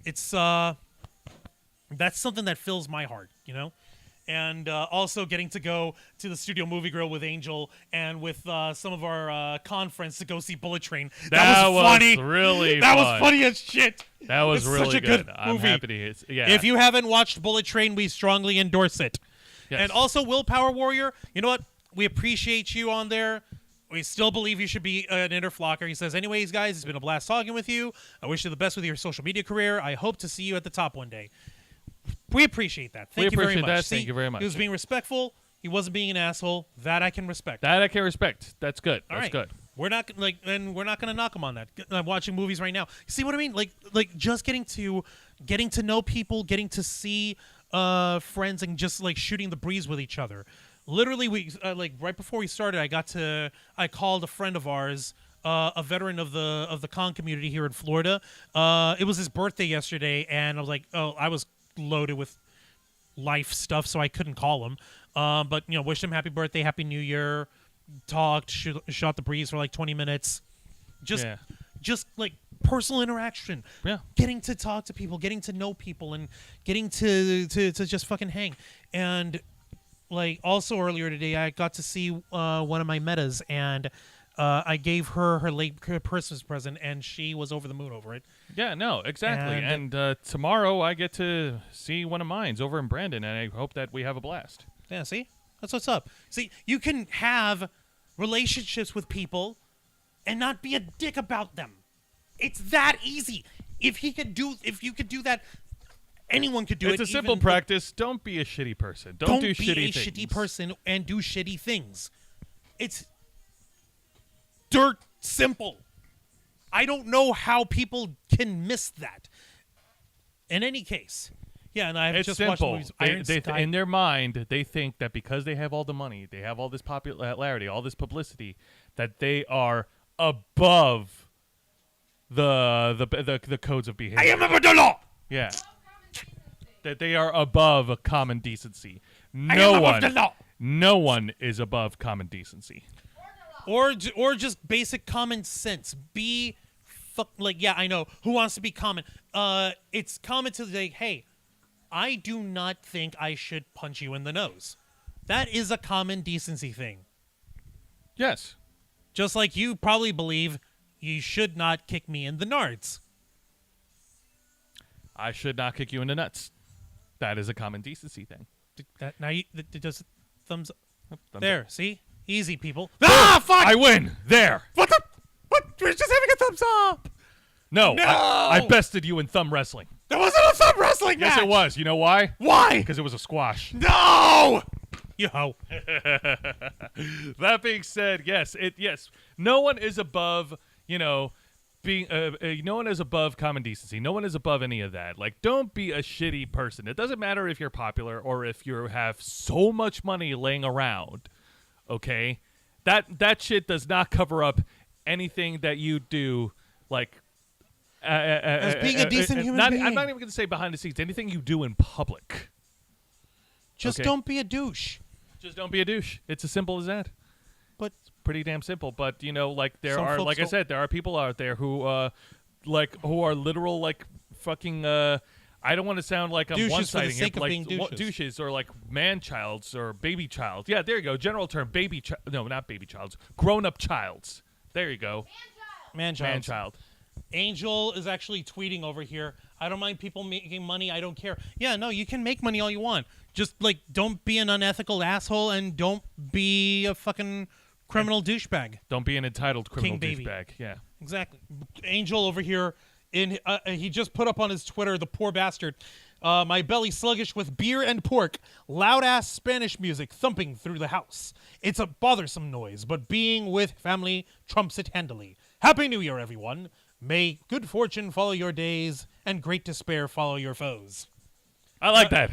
S2: It's that's something that fills my heart, you know. And also getting to go to the Studio Movie Grill with Angel and with some of our con friends to go see Bullet Train. That was funny.
S1: Really
S2: that
S1: fun.
S2: was funny as shit.
S1: That was
S2: It's
S1: really
S2: such a good
S1: I'm
S2: movie.
S1: happy to hear. Yeah.
S2: If you haven't watched Bullet Train, we strongly endorse it.
S1: Yes.
S2: And also Willpower Warrior, you know what? We appreciate you on there. We still believe you should be an interflocker. He says, anyways, guys, it's been a blast talking with you. I wish you the best with your social media career. I hope to see you at the top one day. We appreciate that. Thank you very much.
S1: That. Thank you very much.
S2: He was being respectful. He wasn't being an asshole. That I can respect.
S1: That's good.
S2: All
S1: That's
S2: right.
S1: good.
S2: We're not gonna knock him on that. I'm watching movies right now. See what I mean? Like just getting to know people, getting to see friends, and just like shooting the breeze with each other. Literally, we like right before we started, I called a friend of ours, a veteran of the con community here in Florida. It was his birthday yesterday, and I was like, I was loaded with life stuff, so I couldn't call him. But wished him happy birthday, happy New Year. Talked, shot the breeze for like 20 minutes. Just like personal interaction.
S1: Yeah.
S2: Getting to talk to people, getting to know people, and getting to just fucking hang. And like also earlier today, I got to see one of my metas, and I gave her late Christmas present, and she was over the moon over it.
S1: Yeah, no, exactly. And tomorrow I get to see one of mine over in Brandon, and I hope that we have a blast.
S2: Yeah, see? That's what's up. See, you can have relationships with people and not be a dick about them. It's that easy. If you could do that, anyone could do it.
S1: It's a simple practice. Don't be a shitty person. Don't do shitty things.
S2: Don't be a shitty person and do shitty things. It's dirt simple. I don't know how people can miss that. In any case, yeah, and I've just watched movies.
S1: In their mind, they think that because they have all the money, they have all this popularity, all this publicity, that they are above the codes of behavior.
S2: I am above the law.
S1: Yeah, that they are above a common decency.
S2: No
S1: one is above common decency.
S2: Or just basic common sense. I know who wants to be common. It's common to say, hey, I do not think I should punch you in the nose. That is a common decency thing.
S1: Yes.
S2: Just like you probably believe you should not kick me in the nards.
S1: I should not kick you in the nuts. That is a common decency thing.
S2: Does thumbs up.
S1: Thumbs
S2: there,
S1: up.
S2: see? Easy, people. Ah, fuck!
S1: I win. There.
S2: What? We're just having a thumbs up.
S1: No. I bested you in thumb wrestling.
S2: There wasn't a thumb wrestling match.
S1: Yes, it was. You know why?
S2: Why?
S1: Because it was a squash.
S2: No! Yo.
S1: That being said, yes. No one is above, being no one is above common decency. No one is above any of that. Like, don't be a shitty person. It doesn't matter if you're popular or if you have so much money laying around. Okay? That shit does not cover up anything that you do, like
S2: as being a decent human being.
S1: I'm not even going to say behind the scenes. Anything you do in public.
S2: Just don't be a douche.
S1: Just don't be a douche. It's as simple as that.
S2: But
S1: it's pretty damn simple. But there
S2: Some
S1: are,
S2: folks
S1: like I
S2: don't-
S1: said, there are people out there who are literal fucking. I don't want to sound like I'm
S2: Douches
S1: one-siding
S2: for the sake
S1: it,
S2: of
S1: like
S2: being douches.
S1: douches or like man-childs or baby-child. Yeah, there you go. General term, no, not baby-childs. Grown-up childs. There you go. Man-child.
S2: Angel is actually tweeting over here. I don't mind people making money. I don't care. Yeah, no, you can make money all you want. Just don't be an unethical asshole and don't be a fucking criminal douchebag.
S1: Don't be an entitled criminal
S2: King baby.
S1: douchebag. Yeah.
S2: Exactly. Angel over here, he just put up on his Twitter, the poor bastard, my belly sluggish with beer and pork, loud-ass Spanish music thumping through the house. It's a bothersome noise, but being with family trumps it handily. Happy New Year, everyone. May good fortune follow your days and great despair follow your foes.
S1: I like that.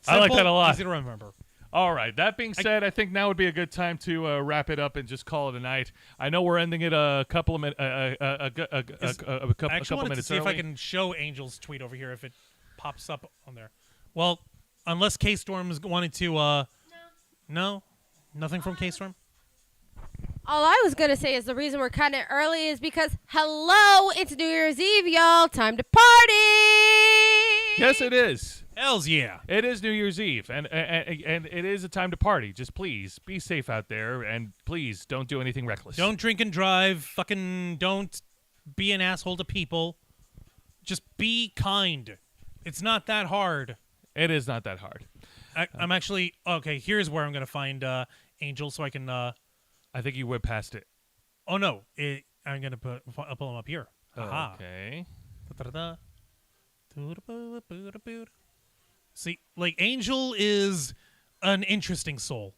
S1: I like that a lot.
S2: Easy to remember.
S1: All right. That being said, I think now would be a good time to wrap it up and just call it a night. I know we're ending it a couple of minutes.
S2: I actually wanted to
S1: minutes
S2: see if
S1: early.
S2: I can show Angel's tweet over here if it pops up on there. Well, unless K-Storm's wanted to. No, nothing from K-Storm.
S3: All I was going to say is the reason we're kind of early is because, hello, it's New Year's Eve, y'all. Time to party.
S1: Yes, it is.
S2: Hells yeah.
S1: It is New Year's Eve, and it is a time to party. Just please be safe out there, and please don't do anything reckless.
S2: Don't drink and drive. Fucking don't be an asshole to people. Just be kind. It's not that hard.
S1: It is not that hard.
S2: I'm actually okay. Here's where I'm gonna find Angel, so I can.
S1: I think you went past it.
S2: Oh no, I'm gonna I'll pull him up here. Aha.
S1: Okay.
S2: Da-da-da. See, like Angel is an interesting soul,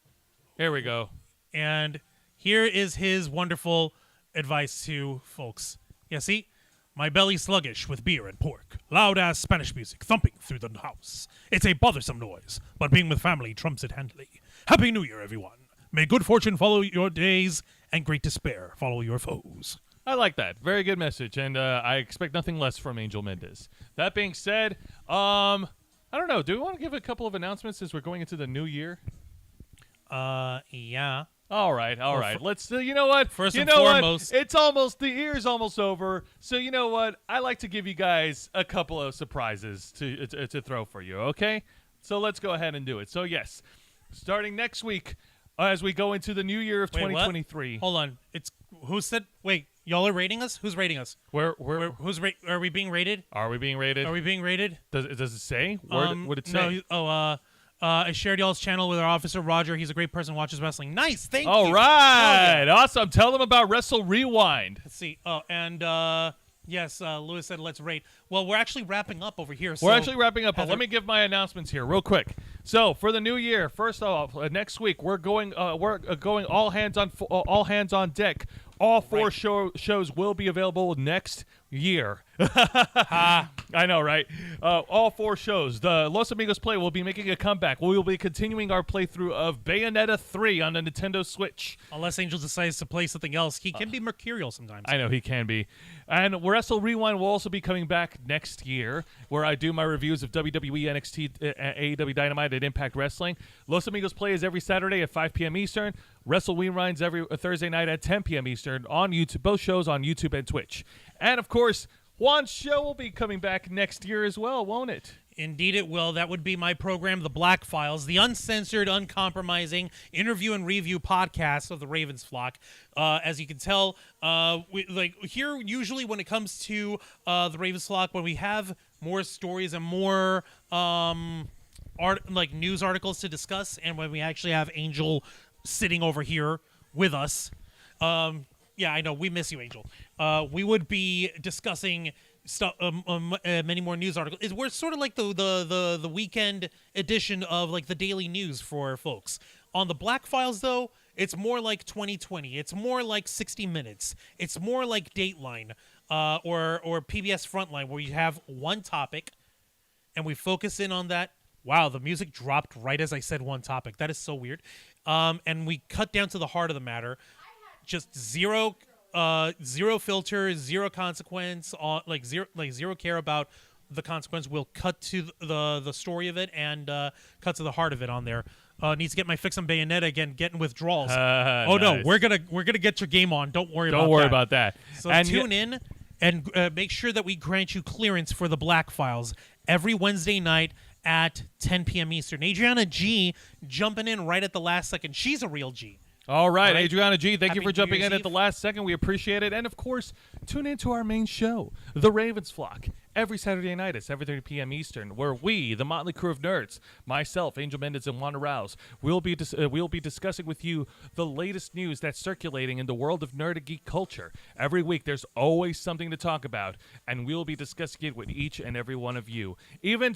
S1: Here we go.
S2: and here is his wonderful advice to folks. Yeah, see, my belly sluggish with beer and pork, loud ass Spanish music thumping through the house. It's a bothersome noise, but being with family trumps it handily. Happy New Year, everyone. May good fortune follow your days, and great despair follow your foes.
S1: I like that. Very good message, and I expect nothing less from Angel Mendez. That being said, I don't know. Do we want to give a couple of announcements as we're going into the new year?
S2: Yeah.
S1: All right. Let's. You know what?
S2: First
S1: you
S2: and
S1: know
S2: foremost-
S1: what? It's almost the year's almost over. So you know what? I like to give you guys a couple of surprises to throw for you. Okay. So let's go ahead and do it. So yes, starting next week, as we go into the new year of
S2: Wait, what?
S1: 2023.
S2: Hold on. It's who said? Wait, y'all are rating us? Who's rating us?
S1: Where
S2: Are we being rated?
S1: are we being rated?
S2: Are we being rated?
S1: Does it say? Where would it say?
S2: No. I shared y'all's channel with our officer Roger. He's a great person. Watches wrestling. Nice. Thank you.
S1: All right.
S2: Oh, yeah.
S1: Awesome. Tell them about Wrestle Rewind.
S2: Let's see. Oh, and yes, Lewis said let's rate. Well, we're actually wrapping up over here.
S1: We're actually wrapping up, but
S2: Heather-
S1: let me give my announcements here real quick. So for the new year, first off, next week we're going going all hands on deck. All four shows will be available next year. I know, right? All four shows. The Los Amigos Play will be making a comeback. We will be continuing our playthrough of Bayonetta 3 on the Nintendo Switch.
S2: Unless Angel decides to play something else, he can be mercurial sometimes.
S1: I know he can be. And Wrestle Rewind will also be coming back next year, where I do my reviews of WWE, NXT, AEW Dynamite, and Impact Wrestling. Los Amigos Play is every Saturday at 5 p.m. Eastern. Wrestle Rewind's every Thursday night at 10 p.m. Eastern on YouTube. Both shows on YouTube and Twitch. And, of course, Juan's show will be coming back next year as well, won't it?
S2: Indeed it will. That would be my program, The Black Files, the uncensored, uncompromising interview and review podcast of the Ravens flock. As you can tell, here usually when it comes to the Ravens flock, when we have more stories and more news articles to discuss, and when we actually have Angel sitting over here with us, yeah, I know we miss you, Angel. We would be discussing stuff, many more news articles. We're sort of like the weekend edition of like the daily news for folks. On the Black Files, though, it's more like 2020. It's more like 60 Minutes. It's more like Dateline or PBS Frontline, where you have one topic and we focus in on that. Wow, the music dropped right as I said one topic. That is so weird. And we cut down to the heart of the matter. Just zero filter, zero consequence, zero care about the consequence. We'll cut to the story of it and cut to the heart of it on there. Needs to get my fix on Bayonetta again, getting withdrawals. Oh no,
S1: Nice.
S2: we're gonna get your game on. Don't worry
S1: about that.
S2: So
S1: And
S2: tune in and make sure that we grant you clearance for the Black Files every Wednesday night at 10 p.m. Eastern. Adriana G jumping in right at the last second. She's a real G.
S1: All right,
S2: All right.
S1: Adriana G, thank you
S2: Happy
S1: for
S2: New
S1: jumping
S2: Year's
S1: in at
S2: Eve.
S1: the last second. We appreciate it. And, of course, tune into our main show, The Ravens Flock, every Saturday night at 7:30 p.m. Eastern, where we, the motley crew of nerds, myself, Angel Mendez, and Wanda Rouse, we'll be discussing with you the latest news that's circulating in the world of nerd and geek culture. Every week, there's always something to talk about, and we'll be discussing it with each and every one of you. Even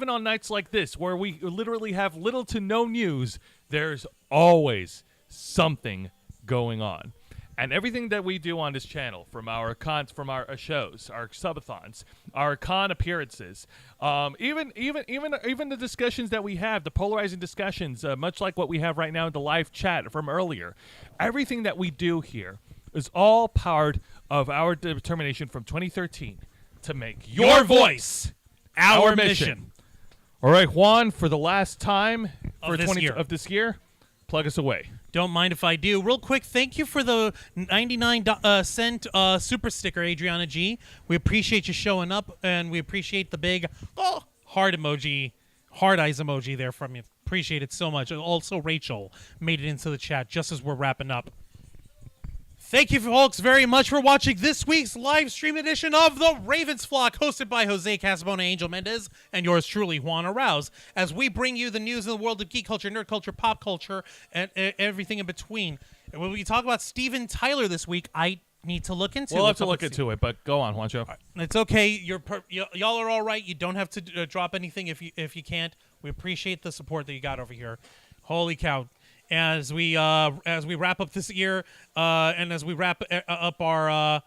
S1: on nights like this, where we literally have little to no news, there's always something going on. And everything that we do on this channel, from our shows, our subathons, our con appearances, even the discussions that we have, the polarizing discussions, much like what we have right now in the live chat from earlier, everything that we do here is all powered of our determination from 2013 to make your voice our mission. All right, Juan, for the last time for this year, plug us away.
S2: Don't mind if I do. Real quick, thank you for the 99-cent super sticker, Adriana G. We appreciate you showing up, and we appreciate the big heart emoji, heart eyes emoji there from you. Appreciate it so much. Also, Rachel made it into the chat just as we're wrapping up. Thank you, folks, very much for watching this week's live stream edition of The Ravens Flock, hosted by Jose Casabona, Angel Mendez, and yours truly, Juan Arouse, as we bring you the news in the world of geek culture, nerd culture, pop culture, and everything in between. When we talk about Steven Tyler this week, I need to look into.
S1: We'll have to
S2: what's up
S1: look
S2: with
S1: into it, but go on, Juancho.
S2: It's okay. Y'all are all right. You don't have to drop anything if you can't. We appreciate the support that you got over here. Holy cow! As we wrap up this year, and as we wrap up our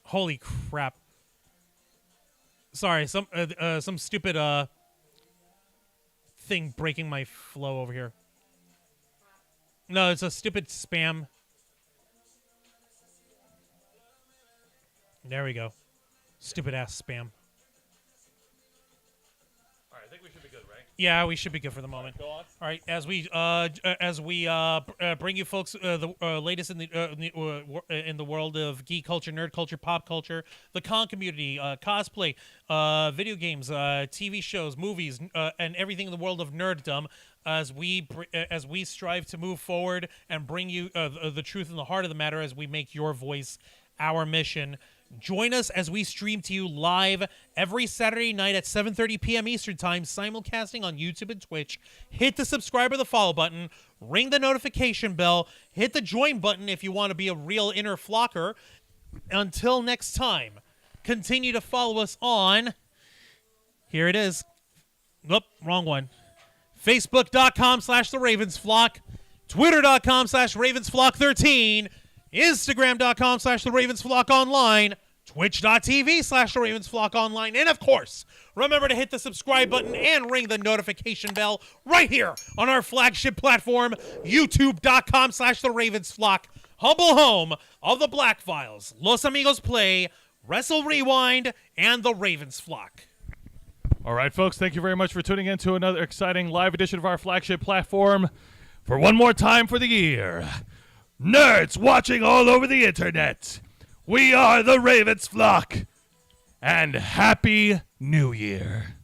S2: holy crap. Sorry, some stupid thing breaking my flow over here. No, it's a stupid spam. There we go. Stupid ass spam.
S1: All right, I think we should be good, right?
S2: Yeah, we should be good for the moment.
S1: Go on.
S2: All right, as we bring you folks the latest in the world of geek culture, nerd culture, pop culture, the con community, cosplay, video games, TV shows, movies, and everything in the world of nerddom. As we strive to move forward and bring you the truth and the heart of the matter, as we make your voice our mission. Join us as we stream to you live every Saturday night at 7:30 p.m. Eastern Time, simulcasting on YouTube and Twitch. Hit the subscribe or the follow button, ring the notification bell, hit the join button if you want to be a real inner flocker. Until next time, continue to follow us on, here it is. Nope, wrong one. Facebook.com/TheRavensFlock, Twitter.com/RavensFlock13, Instagram.com/TheRavensFlockOnline, Twitch.tv/TheRavensFlockOnline, and of course, remember to hit the subscribe button and ring the notification bell right here on our flagship platform, YouTube.com/TheRavensFlock, humble home of the Black Files, Los Amigos Play, Wrestle Rewind, and The Ravens Flock.
S1: All right, folks, thank you very much for tuning in to another exciting live edition of our flagship platform. For one more time for the year, nerds watching all over the internet, we are the Ravens Flock, and Happy New Year.